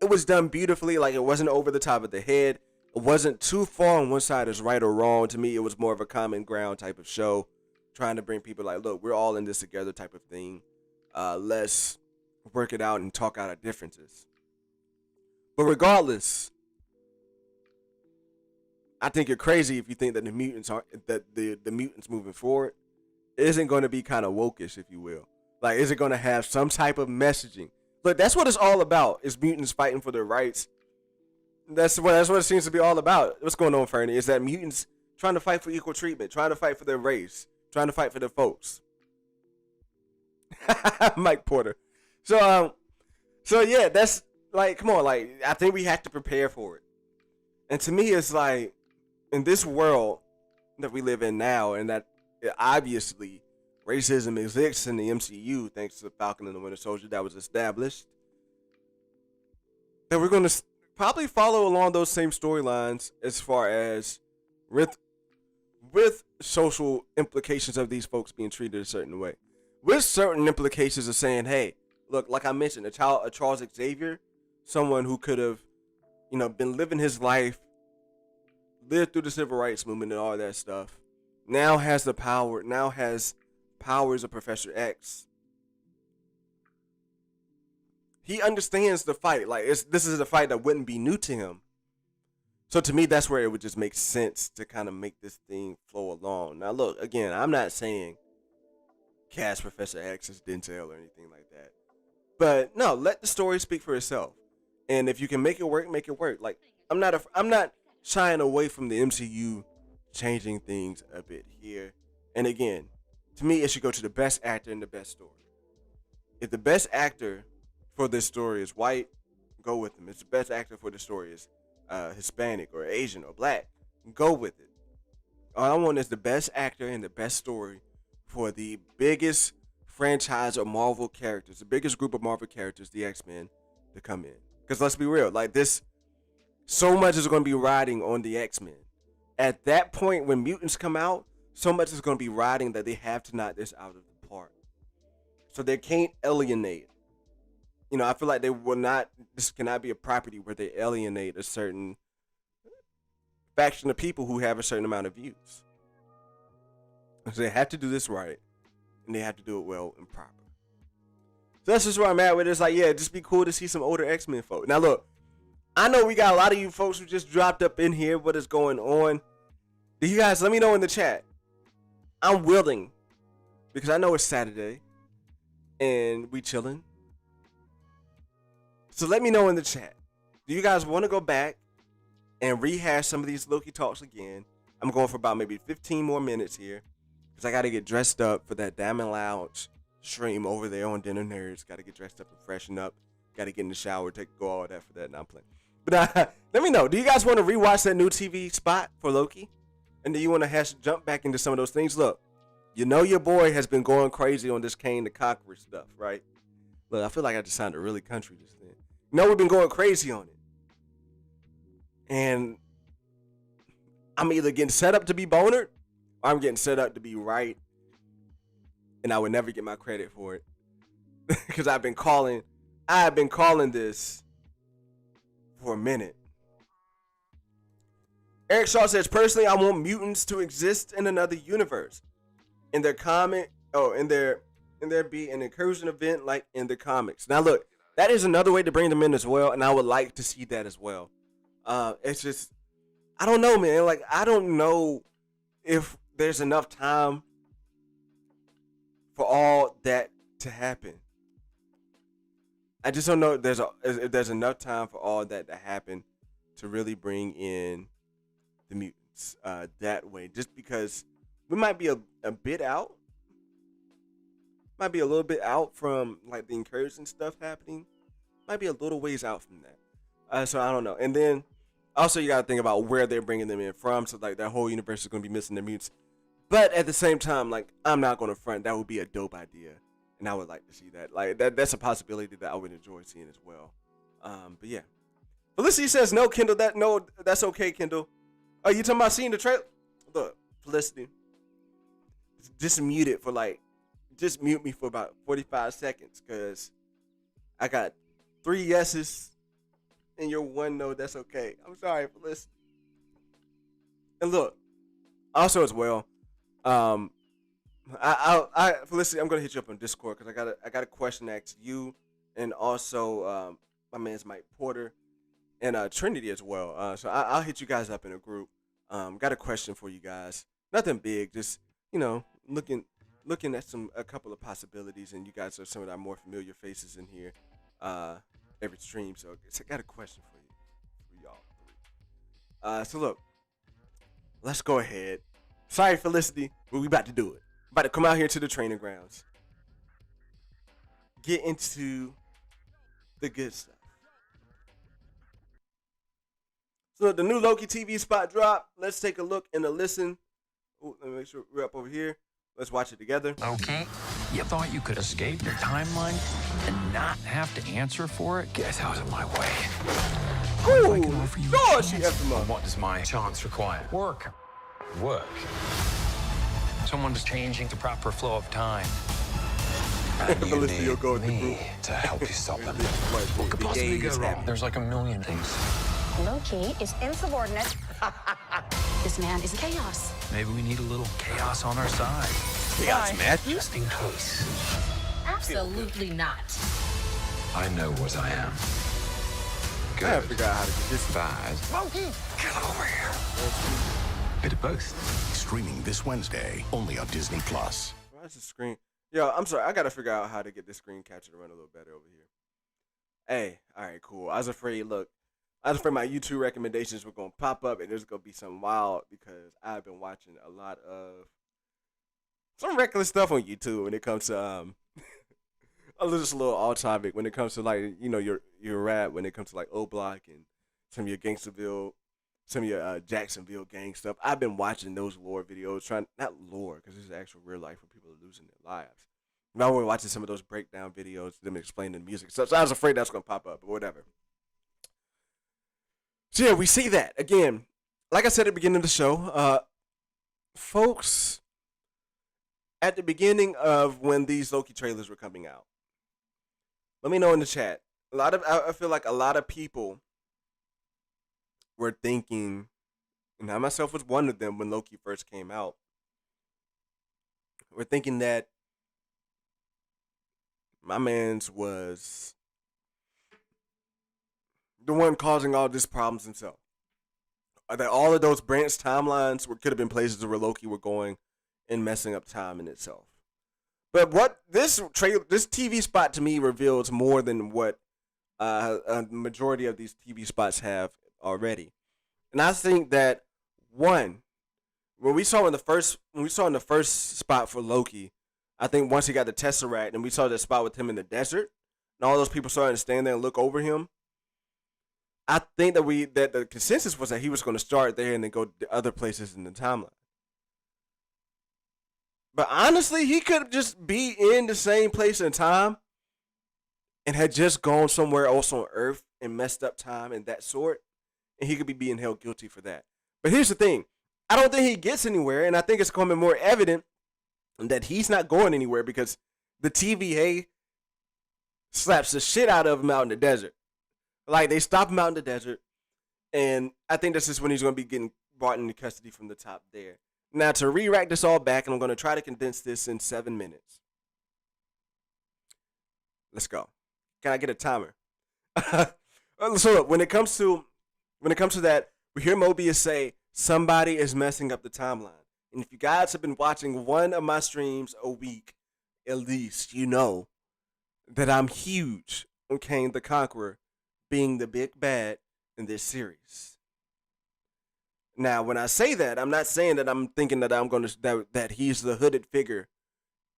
it was done beautifully. Like, it wasn't over the top of the head. It wasn't too far on one side as right or wrong. To me, it was more of a common ground type of show, trying to bring people like, look, we're all in this together type of thing. Let's work it out and talk out our differences. But regardless, I think you're crazy if you think that the mutants moving forward isn't going to be kind of wokish, if you will. Like, is it going to have some type of messaging? Look, that's what it's all about. Is mutants fighting for their rights? That's what it seems to be all about. What's going on, Fernie? Is that mutants trying to fight for equal treatment, trying to fight for their race, trying to fight for their folks? Mike Porter. So yeah, that's like, come on, like, I think we have to prepare for it. And to me, it's like, in this world that we live in now, and that obviously racism exists in the MCU thanks to Falcon and the Winter Soldier that was established, that we're going to probably follow along those same storylines as far as with social implications of these folks being treated a certain way. With certain implications of saying, hey, look, like I mentioned, a Charles Xavier, someone who could have, been living his life, lived through the civil rights movement and all that stuff, now has powers of Professor X. He understands the fight. Like, this is a fight that wouldn't be new to him. So to me, that's where it would just make sense to kind of make this thing flow along. Now, look, again, I'm not saying cast Professor X as Denzel or anything like that. But no, let the story speak for itself. And if you can make it work, make it work. Like, I'm not shying away from the MCU changing things a bit here. And again, to me, it should go to the best actor and the best story. If the best actor for this story is white, go with him. If the best actor for the story is Hispanic or Asian or black, go with it. All I want is the best actor and the best story for the biggest franchise of Marvel characters, the biggest group of Marvel characters, the X-Men, to come in. Because let's be real, like this, so much is going to be riding on the X-Men. At that point, when mutants come out, so much is going to be riding that they have to knock this out of the park. So they can't alienate. You know, I feel like they will not, this cannot be a property where they alienate a certain faction of people who have a certain amount of views. So they have to do this right, and they have to do it well and proper. So that's just where I'm at with it. It's like, yeah, just be cool to see some older X-Men folk. Now look, I know we got a lot of you folks who just dropped up in here. What is going on? You guys, let me know in the chat. I'm willing, because I know it's Saturday, and we chilling. So let me know in the chat. Do you guys want to go back and rehash some of these Loki talks again? I'm going for about maybe 15 more minutes here, because I got to get dressed up for that Diamond Lounge stream over there on Dinner Nerds. Got to get dressed up and freshen up. Got to get in the shower, go all that for that. Now I'm playing. But let me know. Do you guys want to rewatch that new TV spot for Loki? And do you want to jump back into some of those things? Look, you know your boy has been going crazy on this Kane the Conqueror stuff, right? Look, I feel like I just sounded really country just then. You know we've been going crazy on it. And I'm either getting set up to be bonered, or I'm getting set up to be right. And I would never get my credit for it. Because I've been calling this for a minute. Eric Shaw says, personally, I want mutants to exist in another universe. In their there be an incursion event like in the comics. Now look, that is another way to bring them in as well, and I would like to see that as well. It's just, I don't know, man. Like, I don't know if there's enough time for all that to happen. I just don't know if there's enough time for all that to happen to really bring in the mutants that way. Just because we might be a bit out. Might be a little bit out from like the incursion stuff happening. Might be a little ways out from that. So I don't know. And then also you got to think about where they're bringing them in from. So like that whole universe is going to be missing their mutants. But at the same time, like, I'm not going to front. That would be a dope idea. And I would like to see that. Like, that's a possibility that I would enjoy seeing as well. But yeah. Felicity says, no, Kendall, that's okay, Kendall. Oh, you talking about seeing the trailer? Look, Felicity. Just mute me for about 45 seconds. Because I got 3 yeses and your 1 no. That's okay. I'm sorry, Felicity. And look, also as well, Felicity, I'm gonna hit you up on Discord because I got a question to ask you, and also my man's Mike Porter and Trinity as well. So I'll hit you guys up in a group. Got a question for you guys. Nothing big, just looking at a couple of possibilities, and you guys are some of our more familiar faces in here every stream. So I got a question for y'all. So look, let's go ahead. Sorry, Felicity, but we about to do it. About to come out here to the training grounds. Get into the good stuff. So the new Loki TV spot drop. Let's take a look and a listen. Ooh, let me make sure we're up over here. Let's watch it together. Loki, you thought you could escape your timeline and not have to answer for it? Get out of my way. Ooh, I can offer you sure, she effed him up. What does my chance require? Work. Someone's changing the proper flow of time. And you Felicity, you'll need go with the me group. to help you stop them. What could possibly go wrong? There's like a million things. Loki is insubordinate. This man is chaos. Maybe we need a little chaos on our side. Chaos, man. Just in case. Absolutely not. I know what I am. good. I gotta figure out how to get this. Bad. Loki, get over here. Bit of both. Streaming this Wednesday, only on Disney+. Why is the screen? Yo, I'm sorry. I gotta figure out how to get this screen capture to run a little better over here. Hey, all right, cool. I was afraid my YouTube recommendations were gonna pop up and there's gonna be something wild because I've been watching a lot of some reckless stuff on YouTube when it comes to a little off topic when it comes to like your rap, when it comes to like O Block and some of your Gangsterville, some of your Jacksonville gang stuff. I've been watching those lore videos, not lore because this is actual real life where people are losing their lives. And I was watching some of those breakdown videos, them explaining the music. So I was afraid that's gonna pop up, but whatever. So yeah, we see that again. Like I said at the beginning of the show, folks, at the beginning of when these Loki trailers were coming out, let me know in the chat. I feel like a lot of people were thinking, and I myself was one of them when Loki first came out. We're thinking that my man's was the one causing all these problems himself. That all of those branch timelines could have been places where Loki were going and messing up time in itself. But what this TV spot to me reveals more than what a majority of these TV spots have already. And I think that when we saw in the first spot for Loki, I think once he got the Tesseract and we saw that spot with him in the desert and all those people started to stand there and look over him, I think that the consensus was that he was going to start there and then go to other places in the timeline. But honestly, he could just be in the same place and time and had just gone somewhere else on Earth and messed up time and that sort, and he could be being held guilty for that. But here's the thing. I don't think he gets anywhere, and I think it's becoming more evident that he's not going anywhere because the TVA slaps the shit out of him out in the desert. Like, they stop him out in the desert, and I think this is when he's going to be getting brought into custody from the top there. Now, to re-rack this all back, and I'm going to try to condense this in 7 minutes. Let's go. Can I get a timer? So look, when it comes to that, we hear Mobius say, somebody is messing up the timeline. And if you guys have been watching one of my streams a week, at least, you know that I'm huge on Kang the Conqueror being the big bad in this series. Now, when I say that, I'm not saying that I'm thinking that that he's the hooded figure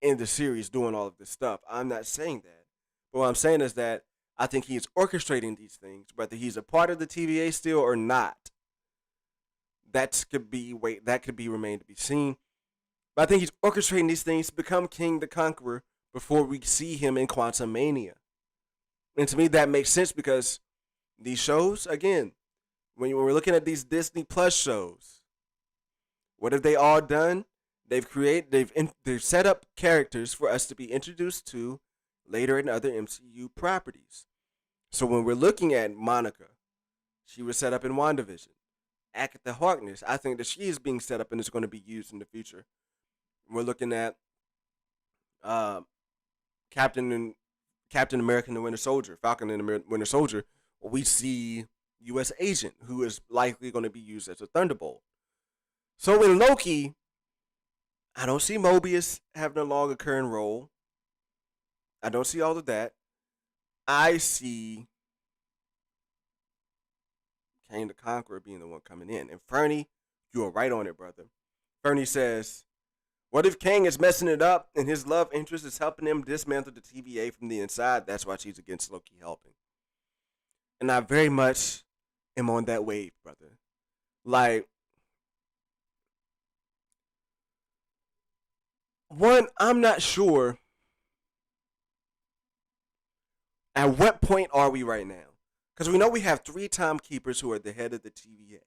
in the series doing all of this stuff. I'm not saying that. But what I'm saying is that I think he's orchestrating these things, whether he's a part of the TVA still or not. That could be remain to be seen. But I think he's orchestrating these things to become King the Conqueror before we see him in Quantumania. And to me, that makes sense because these shows, again, when we're looking at these Disney Plus shows, what have they all done? They've set up characters for us to be introduced to later in other MCU properties. So when we're looking at Monica, she was set up in WandaVision. Agatha Harkness, I think that she is being set up and is going to be used in the future. We're looking at Captain America and the Winter Soldier, Falcon and the Winter Soldier. We see U.S. Agent, who is likely going to be used as a Thunderbolt. So in Loki, I don't see Mobius having a long occurring role. I don't see all of that. I see Kang the Conqueror being the one coming in. And Fernie, you are right on it, brother. Fernie says, what if Kang is messing it up and his love interest is helping him dismantle the TVA from the inside? That's why she's against Loki helping. And I very much am on that wave, brother. Like, one, I'm not sure at what point are we right now. Because we know we have 3 timekeepers who are the head of the TVA.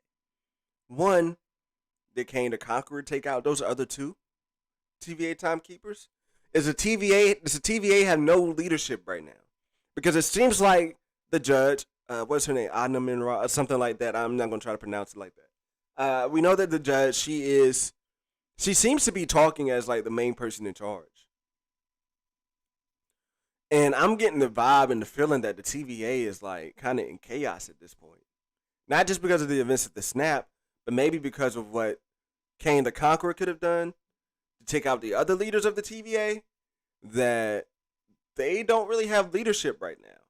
One, did Kang the Conqueror take out those other 2 TVA timekeepers? Does the TVA have no leadership right now? Because it seems like the judge, what's her name, Adna Minra, or something like that. I'm not going to try to pronounce it like that. We know that the judge, she seems to be talking as like the main person in charge. And I'm getting the vibe and the feeling that the TVA is like kind of in chaos at this point. Not just because of the events of the snap, but maybe because of what Kang the Conqueror could have done to take out the other leaders of the TVA, that they don't really have leadership right now.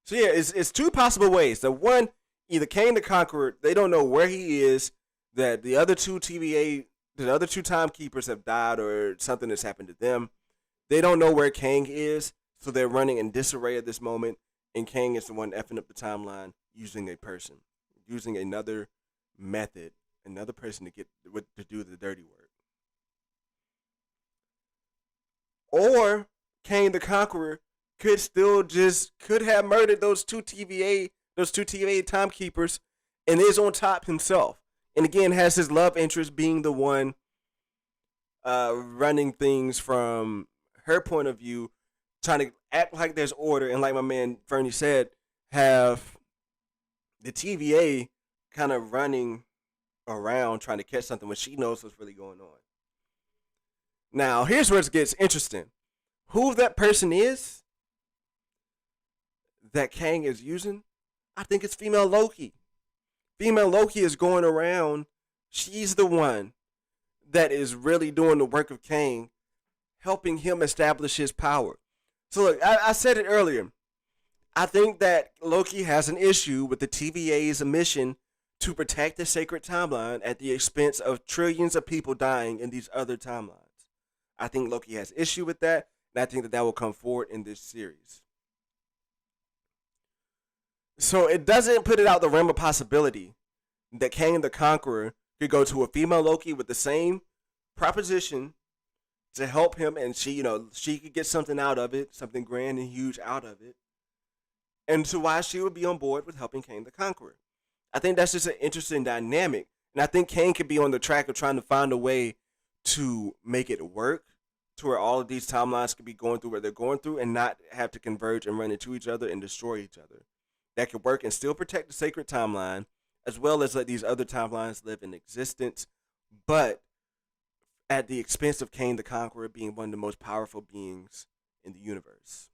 So yeah, it's two possible ways. The one, either Kang the Conqueror, they don't know where he is, that the other two timekeepers have died or something has happened to them. They don't know where Kang is, so they're running in disarray at this moment, and Kang is the one effing up the timeline using a person, using another method, another person to do the dirty work. Or Kang the Conqueror could have murdered those two TVA timekeepers and is on top himself. And again, has his love interest being the one running things from her point of view, trying to act like there's order, and like my man Fernie said, have the TVA kind of running around trying to catch something when she knows what's really going on. Now, here's where it gets interesting. Who that person is that Kang is using, I think it's female Loki. Female Loki is going around. She's the one that is really doing the work of Kang, helping him establish his power. So look, I said it earlier. I think that Loki has an issue with the TVA's mission to protect the sacred timeline at the expense of trillions of people dying in these other timelines. I think Loki has issue with that, and I think that will come forward in this series. So it doesn't put it out the realm of possibility that Kang the Conqueror could go to a female Loki with the same proposition to help him, and she could get something out of it, something grand and huge out of it, and so why she would be on board with helping Kang the Conqueror. I think that's just an interesting dynamic, and I think Kang could be on the track of trying to find a way to make it work, to where all of these timelines could be going through where they're going through and not have to converge and run into each other and destroy each other. That could work and still protect the sacred timeline, as well as let these other timelines live in existence, but at the expense of Kang the Conqueror being one of the most powerful beings in the universe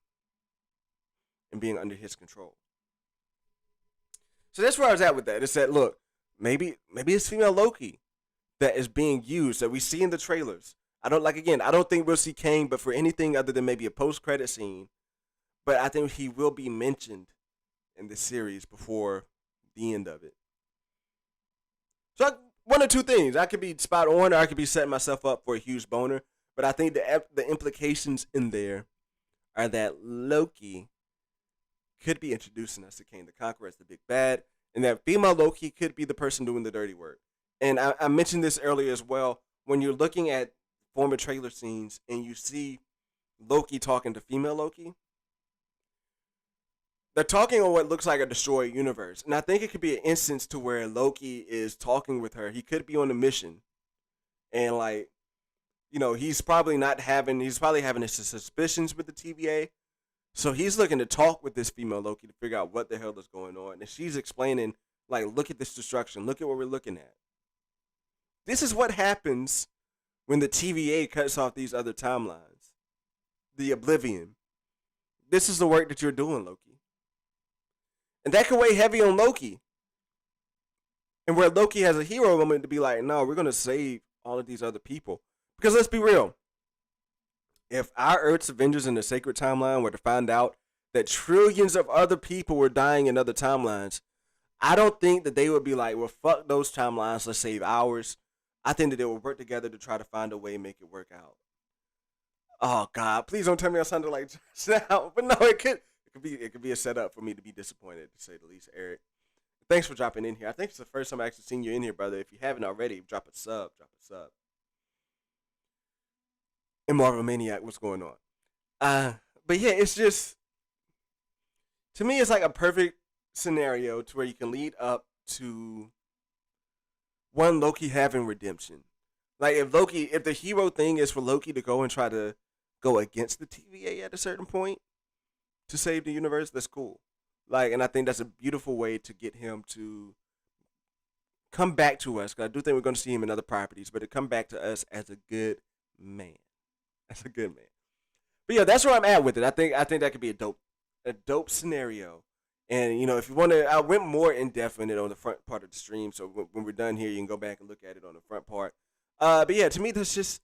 and being under his control. So that's where I was at with that. It's that, look, maybe it's female Loki that is being used, that we see in the trailers. I don't think we'll see Kang, but for anything other than maybe a post-credit scene, but I think he will be mentioned in the series before the end of it. So one or two things. I could be spot on, or I could be setting myself up for a huge boner. But I think the implications in there are that Loki could be introducing us to Kang the Conqueror as the big bad, and that female Loki could be the person doing the dirty work. And I mentioned this earlier as well. When you're looking at former trailer scenes and you see Loki talking to female Loki, they're talking on what looks like a destroyed universe. And I think it could be an instance to where Loki is talking with her. He could be on a mission. And he's probably having his suspicions with the TVA. So he's looking to talk with this female Loki to figure out what the hell is going on. And she's explaining, look at this destruction. Look at what we're looking at. This is what happens when the TVA cuts off these other timelines. The Oblivion. This is the work that you're doing, Loki. And that could weigh heavy on Loki. And where Loki has a hero moment to be like, no, we're going to save all of these other people. Because let's be real. If our Earth's Avengers in the Sacred Timeline were to find out that trillions of other people were dying in other timelines, I don't think that they would be like, well, fuck those timelines, let's save ours. I think that they would work together to try to find a way and make it work out. Oh, God, please don't tell me I sounded like just now. But no, it could be a setup for me to be disappointed, to say the least, Eric. Thanks for dropping in here. I think it's the first time I actually seen you in here, brother. If you haven't already, drop a sub. And Marvel Maniac, what's going on? But yeah, it's just, to me, it's like a perfect scenario to where you can lead up to one Loki having redemption. Like if the hero thing is for Loki to go and try to go against the TVA at a certain point to save the universe, that's cool. And I think that's a beautiful way to get him to come back to us. Because I do think we're going to see him in other properties, but to come back to us as a good man. As a good man. But yeah, that's where I'm at with it. I think that could be a dope scenario. And you know, if you want to, I went more in depth in it on the front part of the stream. So when we're done here, you can go back and look at it on the front part. But yeah, to me, that's just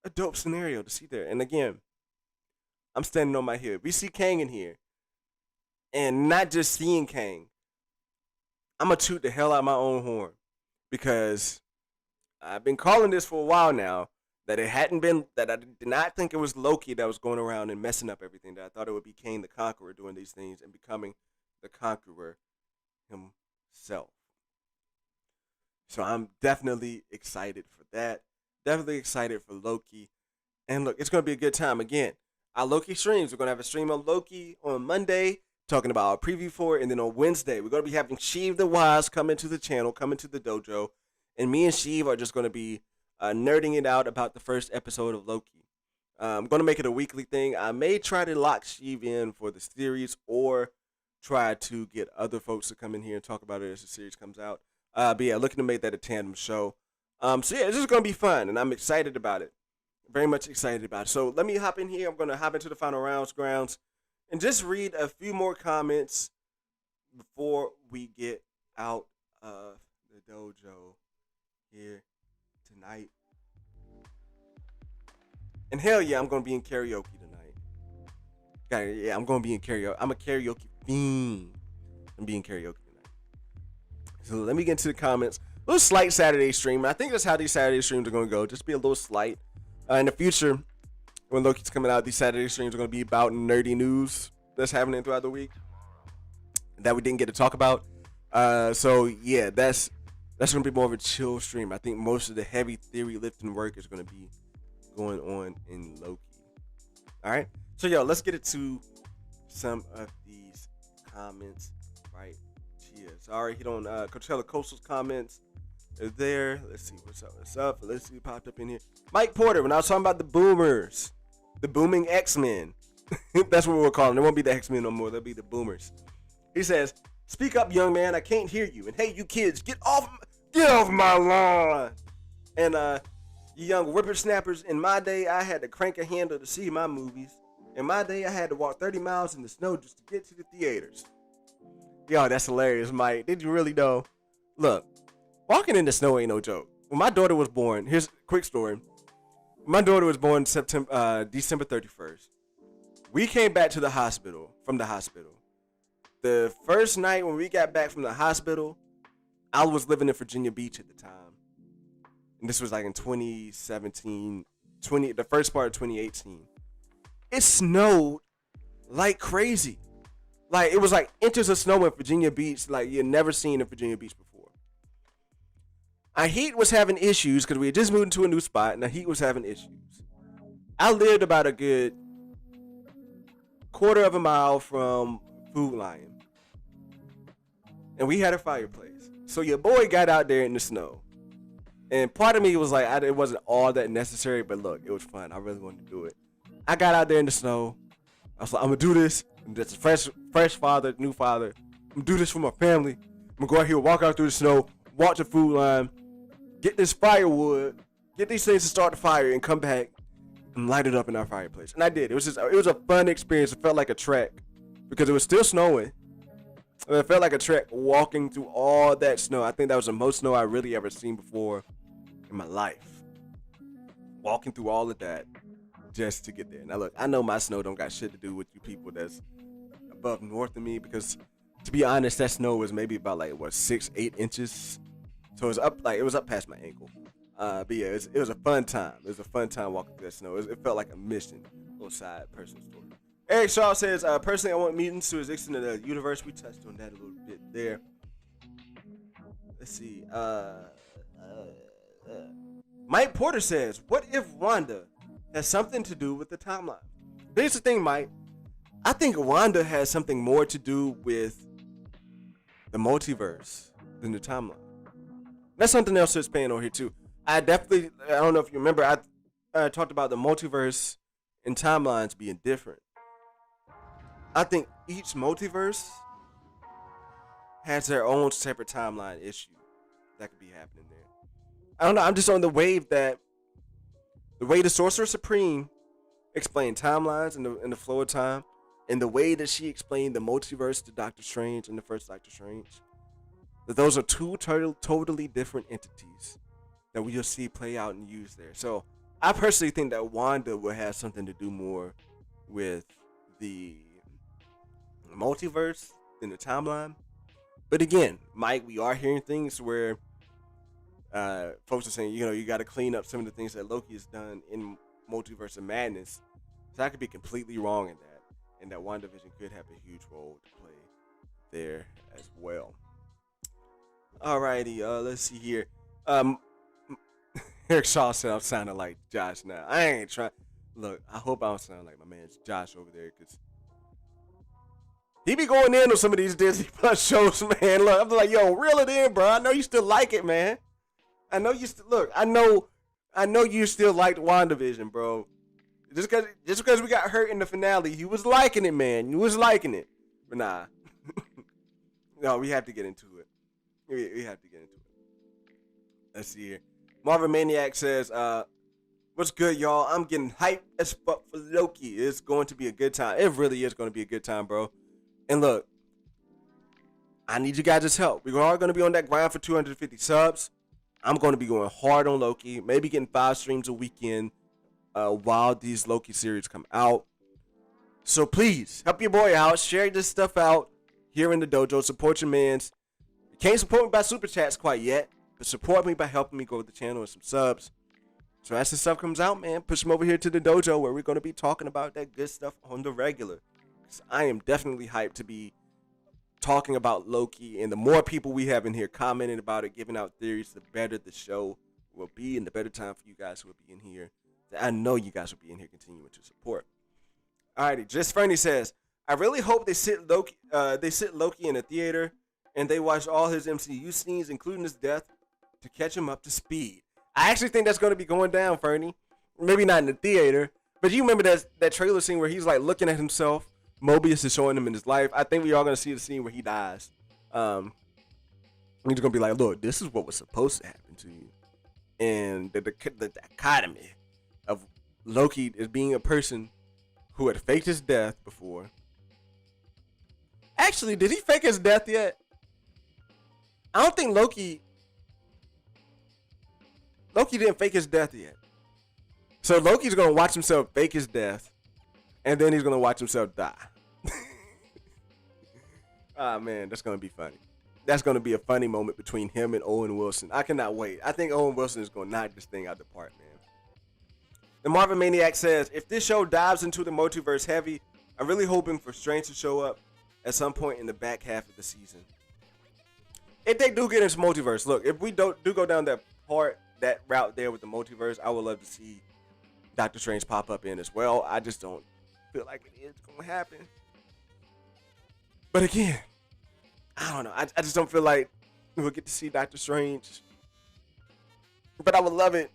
a dope scenario to see there. And again, I'm standing on my head. We see Kang in here, and not just seeing Kang. I'm gonna toot the hell out of my own horn because I've been calling this for a while now. That I did not think it was Loki that was going around and messing up everything. That I thought it would be Kang the Conqueror doing these things and becoming the Conqueror himself. So I'm definitely excited for that. Definitely excited for Loki. And look, it's going to be a good time. Again, our Loki streams. We're going to have a stream on Loki on Monday, talking about our preview for it. And then on Wednesday, we're going to be having Sheev the Wise come into the channel, come into the dojo. And me and Sheev are just going to be nerding it out about the first episode of Loki. I'm going to make it a weekly thing. I may try to lock Sheev in for the series or try to get other folks to come in here and talk about it as the series comes out. But yeah, looking to make that a tandem show. So yeah, this is going to be fun, and I'm excited about it. Very much excited about it. So let me hop in here. I'm going to hop into the final grounds, and just read a few more comments before we get out of the dojo here tonight. And hell yeah, I'm going to be in karaoke tonight. Yeah, I'm going to be in karaoke. I'm a karaoke fiend. I'm being karaoke tonight. So let me get into the comments. A little slight Saturday stream. I think that's how these Saturday streams are going to go. Just be a little slight. In the future, when Loki's coming out, these Saturday streams are going to be about nerdy news that's happening throughout the week that we didn't get to talk about. So yeah, that's going to be more of a chill stream. I think most of the heavy theory lifting work is going to be going on in Loki. All right. So yo, let's get into some of these comments right here. Sorry, hit on Coachella Coastal's comments. They're there. Let's see what's up. Let's see what popped up in here. Mike Porter, when I was talking about the boomers, the booming X-Men. That's what we're calling. It won't be the X-Men no more. They'll be the boomers. He says, "Speak up, young man. I can't hear you. And hey, you kids, get off my lawn." And you young whippersnappers, in my day, I had to crank a handle to see my movies. In my day, I had to walk 30 miles in the snow just to get to the theaters. Yo, that's hilarious, Mike. Did you really know? Look, walking in the snow ain't no joke. When my daughter was born, here's a quick story. My daughter was born December 31st. We came back from the hospital. The first night when we got back from the hospital, I was living in Virginia Beach at the time. And this was like in 2017, the first part of 2018. It snowed like crazy. Like, it was like inches of snow in Virginia Beach like you'd never seen in Virginia Beach before. Our heat was having issues because we had just moved into a new spot and the heat was having issues. I lived about a good quarter of a mile from Food Lion. And we had a fireplace. So your boy got out there in the snow. And part of me was like, it wasn't all that necessary, but look, it was fun. I really wanted to do it. I got out there in the snow. I was like, I'm going to do this. I'm just a fresh father, new father. I'm going to do this for my family. I'm going to go out here, walk out through the snow, walk the Food Line, get this firewood, get these things to start the fire, and come back and light it up in our fireplace. And I did. It was a fun experience. It felt like a trek because it was still snowing. And it felt like a trek walking through all that snow. I think that was the most snow I really ever seen before in my life. Walking through all of that just to get there. Now look, I know my snow don't got shit to do with you people that's above north of me, because to be honest, that snow was maybe about like 6-8 inches. So it was up past my ankle. But yeah, it was a fun time. It was a fun time walking through that snow. It felt like a mission. Little side personal story. Eric Shaw says, personally, I want mutants to exist in the universe. We touched on that a little bit there. Let's see. Mike Porter says, what if Wanda has something to do with the timeline? Here's the thing, Mike. I think Wanda has something more to do with the multiverse than the timeline. That's something else that's paying on here too. I don't know if you remember, I talked about the multiverse and timelines being different. I think each multiverse has their own separate timeline issue that could be happening there. I don't know, I'm just on the wave that the way the Sorcerer Supreme explained timelines in the flow of time, and the way that she explained the multiverse to Doctor Strange in the first Doctor Strange, that those are two totally different entities that we'll see play out and use there. So I personally think that Wanda will have something to do more with the multiverse in the timeline. But again, Mike, we are hearing things where folks are saying, you got to clean up some of the things that Loki has done in Multiverse of Madness. So I could be completely wrong in that, and that WandaVision could have a huge role to play there as well. Alrighty, let's see here. Eric Shaw said I'm sounding like Josh now. I ain't trying. Look, I hope I don't sound like my man Josh over there, because he be going in on some of these Disney Plus shows, man. Look, I'm like, yo, reel it in, bro. I know you still like it, man. I know you still look. I know you still liked WandaVision, bro. Just because we got hurt in the finale, you was liking it, man. You was liking it, but nah. No, we have to get into it. We have to get into it. Let's see here. Marvin Maniac says, what's good, y'all? I'm getting hyped as fuck for Loki. It's going to be a good time. It really is going to be a good time, bro. And look, I need you guys' help. We are going to be on that grind for 250 subs. I'm going to be going hard on Loki. Maybe getting 5 streams a weekend while these Loki series come out. So please, help your boy out. Share this stuff out here in the dojo. Support your mans. You can't support me by super chats quite yet, but support me by helping me grow the channel with some subs. So as this stuff comes out, man, push them over here to the dojo where we're going to be talking about that good stuff on the regular. I am definitely hyped to be talking about Loki, and the more people we have in here commenting about it, giving out theories, the better the show will be, and the better time for you guys who will be in here. I know you guys will be in here continuing to support. Alrighty, Just Fernie says, I really hope they sit Loki in a theater and they watch all his MCU scenes, including his death, to catch him up to speed. I actually think that's going to be going down, Fernie. Maybe not in the theater, but you remember that trailer scene where he's like looking at himself. Mobius is showing him in his life. I think we are going to see the scene where he dies. He's going to be like, look, this is what was supposed to happen to you. And the dichotomy of Loki as being a person who had faked his death before. Actually, did he fake his death yet? I don't think Loki didn't fake his death yet. So Loki's going to watch himself fake his death, and then he's going to watch himself die. Ah, man, that's going to be funny. That's going to be a funny moment between him and Owen Wilson. I cannot wait. I think Owen Wilson is going to knock this thing out the park, man. The Marvin Maniac says, if this show dives into the multiverse heavy, I'm really hoping for Strange to show up at some point in the back half of the season. If they do get into multiverse, look, if we do go down that route there with the multiverse, I would love to see Doctor Strange pop up in as well. I just don't feel like it is going to happen. But again, I don't know. I just don't feel like we'll get to see Doctor Strange. But I would love it.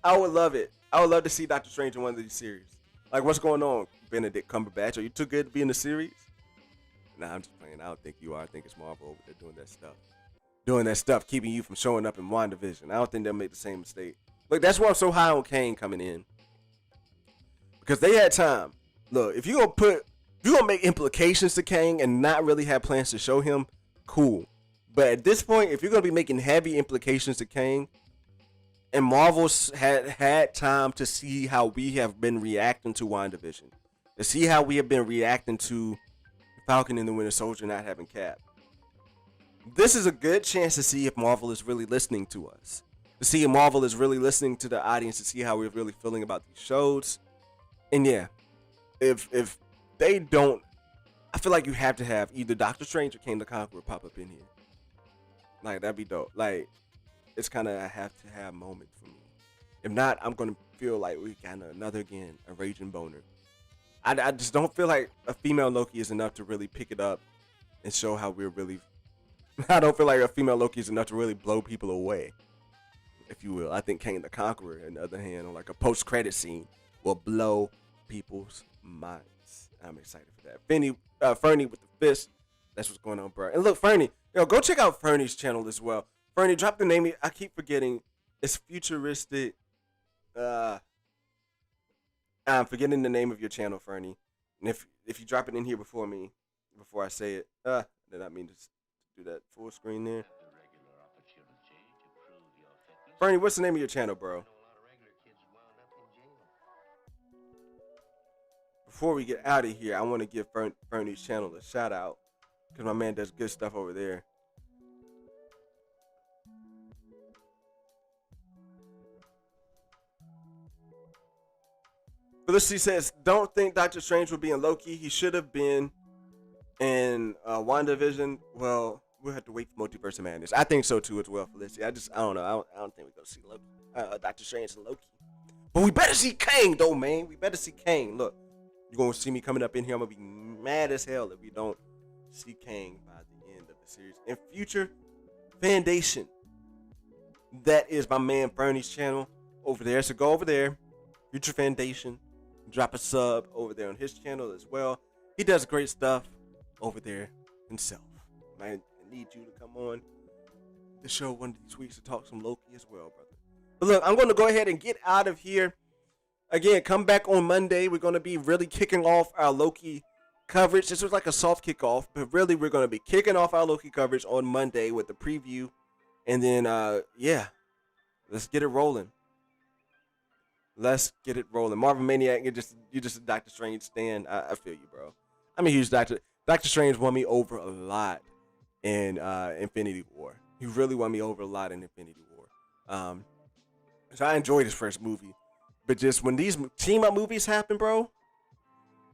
I would love it. I would love to see Doctor Strange in one of these series. Like, what's going on, Benedict Cumberbatch? Are you too good to be in the series? Nah, I'm just playing. I don't think you are. I think it's Marvel over there doing that stuff. Doing that stuff, keeping you from showing up in WandaVision. I don't think they'll make the same mistake. Look, that's why I'm so high on Kane coming in. Because they had time. Look, if you're going to make implications to Kang and not really have plans to show him, cool. But at this point, if you're going to be making heavy implications to Kang, and Marvel's had time to see how we have been reacting to WandaVision, to see how we have been reacting to Falcon and the Winter Soldier not having Cap. This is a good chance to see if Marvel is really listening to us. To see if Marvel is really listening to the audience, to see how we're really feeling about these shows. And yeah, if they don't, I feel like you have to have either Doctor Strange or Kang the Conqueror pop up in here. Like, that'd be dope. Like, it's kind of a have-to-have moment for me. If not, I'm going to feel like we got a raging boner. I just don't feel like a female Loki is enough to really pick it up and show how we're really... I don't feel like a female Loki is enough to really blow people away, if you will. I think Kang the Conqueror, on the other hand, on like a post-credit scene, will blow people's minds. I'm excited for that. Fernie with the fist. That's what's going on, bro. And look, Fernie, go check out Fernie's channel as well. Fernie, drop the name. I keep forgetting. It's futuristic. I'm forgetting the name of your channel, Fernie. And if you drop it in here before I say it, did not mean to do that full screen there. Fernie, what's the name of your channel, bro? Before we get out of here, I want to give Fernie's channel a shout out because my man does good stuff over there. Felicity says, don't think Doctor Strange will be in Loki. He should have been in WandaVision. Well, we'll have to wait for Multiverse of Madness. I think so too as well, Felicity. I don't know. I don't think we're going to see Loki. Doctor Strange and Loki. But we better see Kang, though, man. We better see Kang. Look, you're going to see me coming up in here. I'm going to be mad as hell if we don't see Kang by the end of the series. In future Foundation, that is my man Fernie's channel over there. So go over there, Future Foundation. Drop a sub over there on his channel as well. He does great stuff over there himself. Man, I need you to come on the show one of these weeks to talk some Loki as well, brother. But look, I'm going to go ahead and get out of here. Again, come back on Monday. We're going to be really kicking off our Loki coverage. This was like a soft kickoff, but really we're going to be kicking off our Loki coverage on Monday with the preview. And then, yeah, let's get it rolling. Let's get it rolling. Marvel Maniac, you're just a Doctor Strange stan. I feel you, bro. I'm a huge Doctor Strange won me over a lot in Infinity War. He really won me over a lot in Infinity War. So I enjoyed his first movie. But just when these team-up movies happen, bro,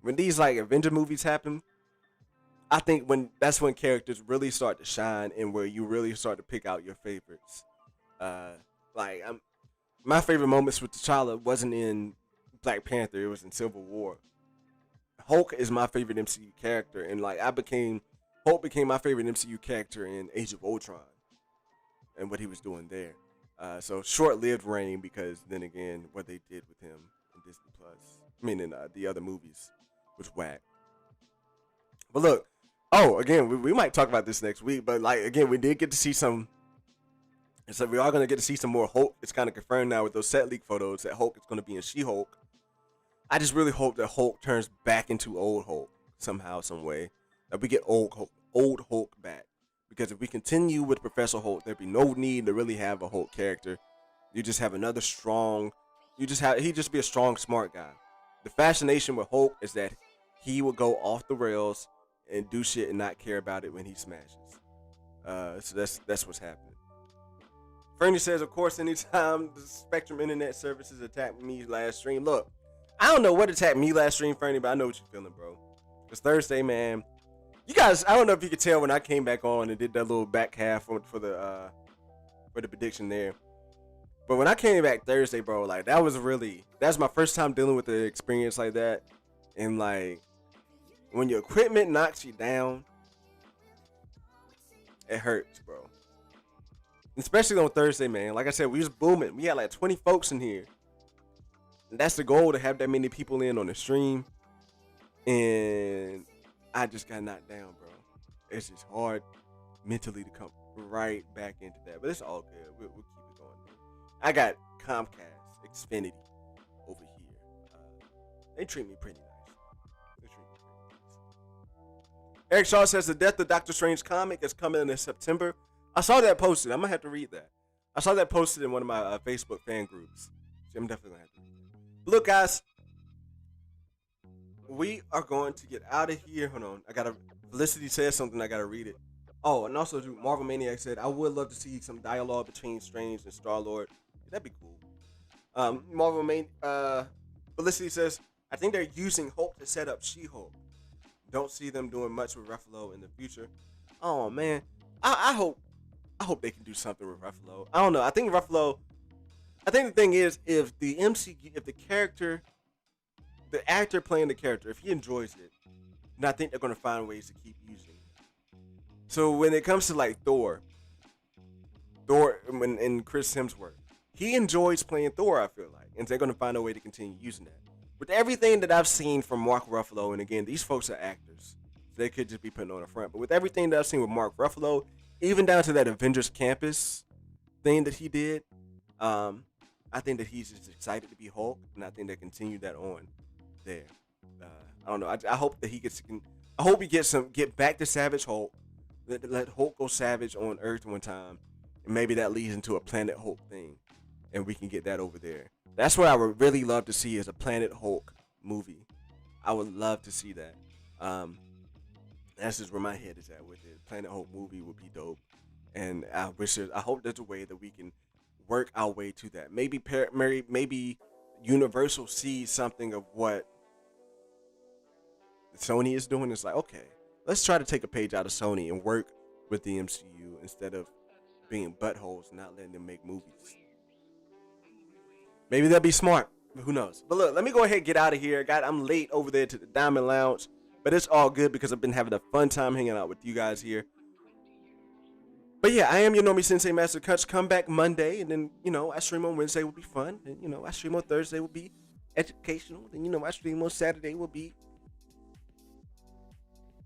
when these like Avenger movies happen, I think that's when characters really start to shine and where you really start to pick out your favorites. My favorite moments with T'Challa wasn't in Black Panther. It was in Civil War. Hulk is my favorite MCU character. And like Hulk became my favorite MCU character in Age of Ultron. And what he was doing there. So short-lived reign because then again, what they did with him in Disney Plus. I mean in the other movies was whack. But look. Oh, again, we might talk about this next week. But like again, we did get to see some. So we are going to get to see some more Hulk. It's kind of confirmed now with those set leak photos that Hulk is going to be in She-Hulk. I just really hope that Hulk turns back into old Hulk somehow, some way. That we get old Hulk back. Because if we continue with Professor Hulk, there'd be no need to really have a Hulk character. You just have another strong. He'd just be a strong, smart guy. The fascination with Hulk is that he would go off the rails and do shit and not care about it when he smashes. So that's what's happening. Fernie says, of course, anytime the Spectrum Internet Services attacked me last stream. Look, I don't know what attacked me last stream, Fernie, but I know what you're feeling, bro. It's Thursday, man. You guys, I don't know if you could tell when I came back on and did that little back half for the prediction there. But when I came back Thursday, bro, like that's my first time dealing with the experience like that. And like, when your equipment knocks you down, it hurts, bro. Especially on Thursday, man. Like I said, we was booming. We had like 20 folks in here. And that's the goal, to have that many people in on the stream. And I just got knocked down, bro. It's just hard mentally to come right back into that. But it's all good. We'll keep it going, man. I got Comcast, Xfinity over here. They treat me pretty nice. Eric Shaw says the Death of Doctor Strange comic is coming in September. I saw that posted. I'm going to have to read that. I saw that posted in one of my Facebook fan groups. So I'm definitely going to have to read that. Look, guys. We are going to get out of here. Hold on. Felicity says something. I got to read it. Oh, and also Marvel Maniac said, I would love to see some dialogue between Strange and Star-Lord. That'd be cool. Felicity says, I think they're using Hulk to set up She-Hulk. Don't see them doing much with Ruffalo in the future. Oh, man. I hope they can do something with Ruffalo. I don't know. I think the thing is, if the actor playing the character, if he enjoys it, then I think they're going to find ways to keep using it. So when it comes to like Thor and Chris Hemsworth, he enjoys playing Thor, I feel like. And they're going to find a way to continue using that. With everything that I've seen from Mark Ruffalo, and again, these folks are actors. So they could just be putting on a front. But with everything that I've seen with Mark Ruffalo, even down to that Avengers Campus thing that he did, I think that he's just excited to be Hulk, and I think they continue that on. there. I don't know. I hope that he gets. I hope he get back to Savage Hulk. Let Hulk go savage on Earth one time, and maybe that leads into a Planet Hulk thing, and we can get that over there. That's what I would really love to see is a Planet Hulk movie. I would love to see that. That's just where my head is at with it. Planet Hulk movie would be dope, and I hope there's a way that we can work our way to that. Maybe Universal sees something of what Sony is doing. It's like, okay, let's try to take a page out of Sony and work with the MCU instead of being buttholes and not letting them make movies. Maybe they'll be smart. Who knows? But look, let me go ahead and get out of here. I'm late over there to the Diamond Lounge, but it's all good because I've been having a fun time hanging out with you guys here. But yeah, I am your Normie Sensei Master Kunch. Come back Monday, and then, I stream on Wednesday will be fun. And, I stream on Thursday will be educational. And, I stream on Saturday will be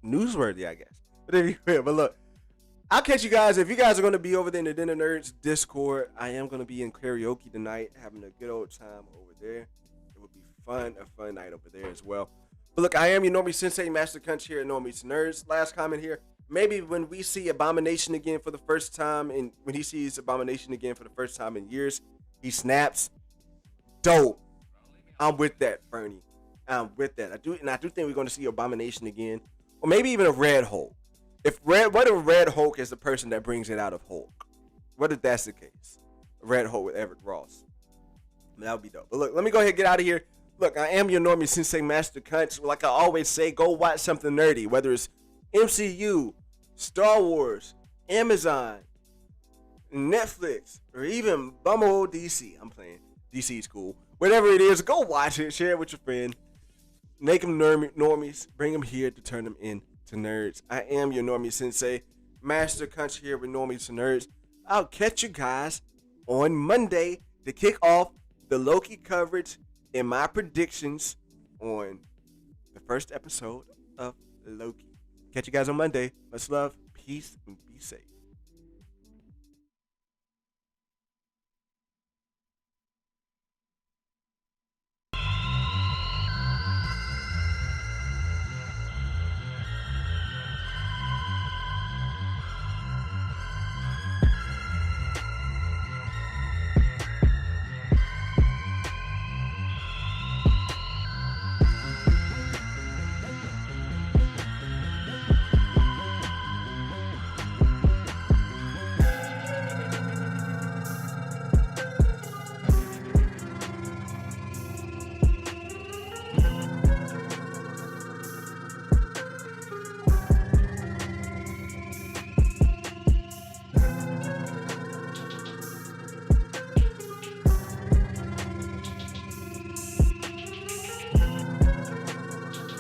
newsworthy, I guess. But look, I'll catch you guys. If you guys are going to be over there in the Dinner Nerds Discord, I am going to be in karaoke tonight, having a good old time over there. It will be a fun night over there as well. But look, I am your Normie Sensei Master Kunch here at Normies Nerds. Last comment here. Maybe when we see Abomination again for the first time, and when he sees Abomination again for the first time in years, he snaps. Dope. I'm with that, Bernie. I'm with that. I do think we're going to see Abomination again, or maybe even a Red Hulk. What if Red Hulk is the person that brings it out of Hulk? What if that's the case? Red Hulk with Everett Ross. That would be dope. But look, let me go ahead and get out of here. Look, I am your Normie Sensei Master Kunch. Like I always say, go watch something nerdy, whether it's MCU, Star Wars, Amazon, Netflix, or even bummer DC. I'm playing. DC's cool. Whatever it is, go watch it. Share it with your friend. Make them normies. Bring them here to turn them into nerds. I am your Normie Sensei Master Kunch here with Normies and Nerds. I'll catch you guys on Monday to kick off the Loki coverage and my predictions on the first episode of Loki. Catch you guys on Monday. Much love, peace, and be safe.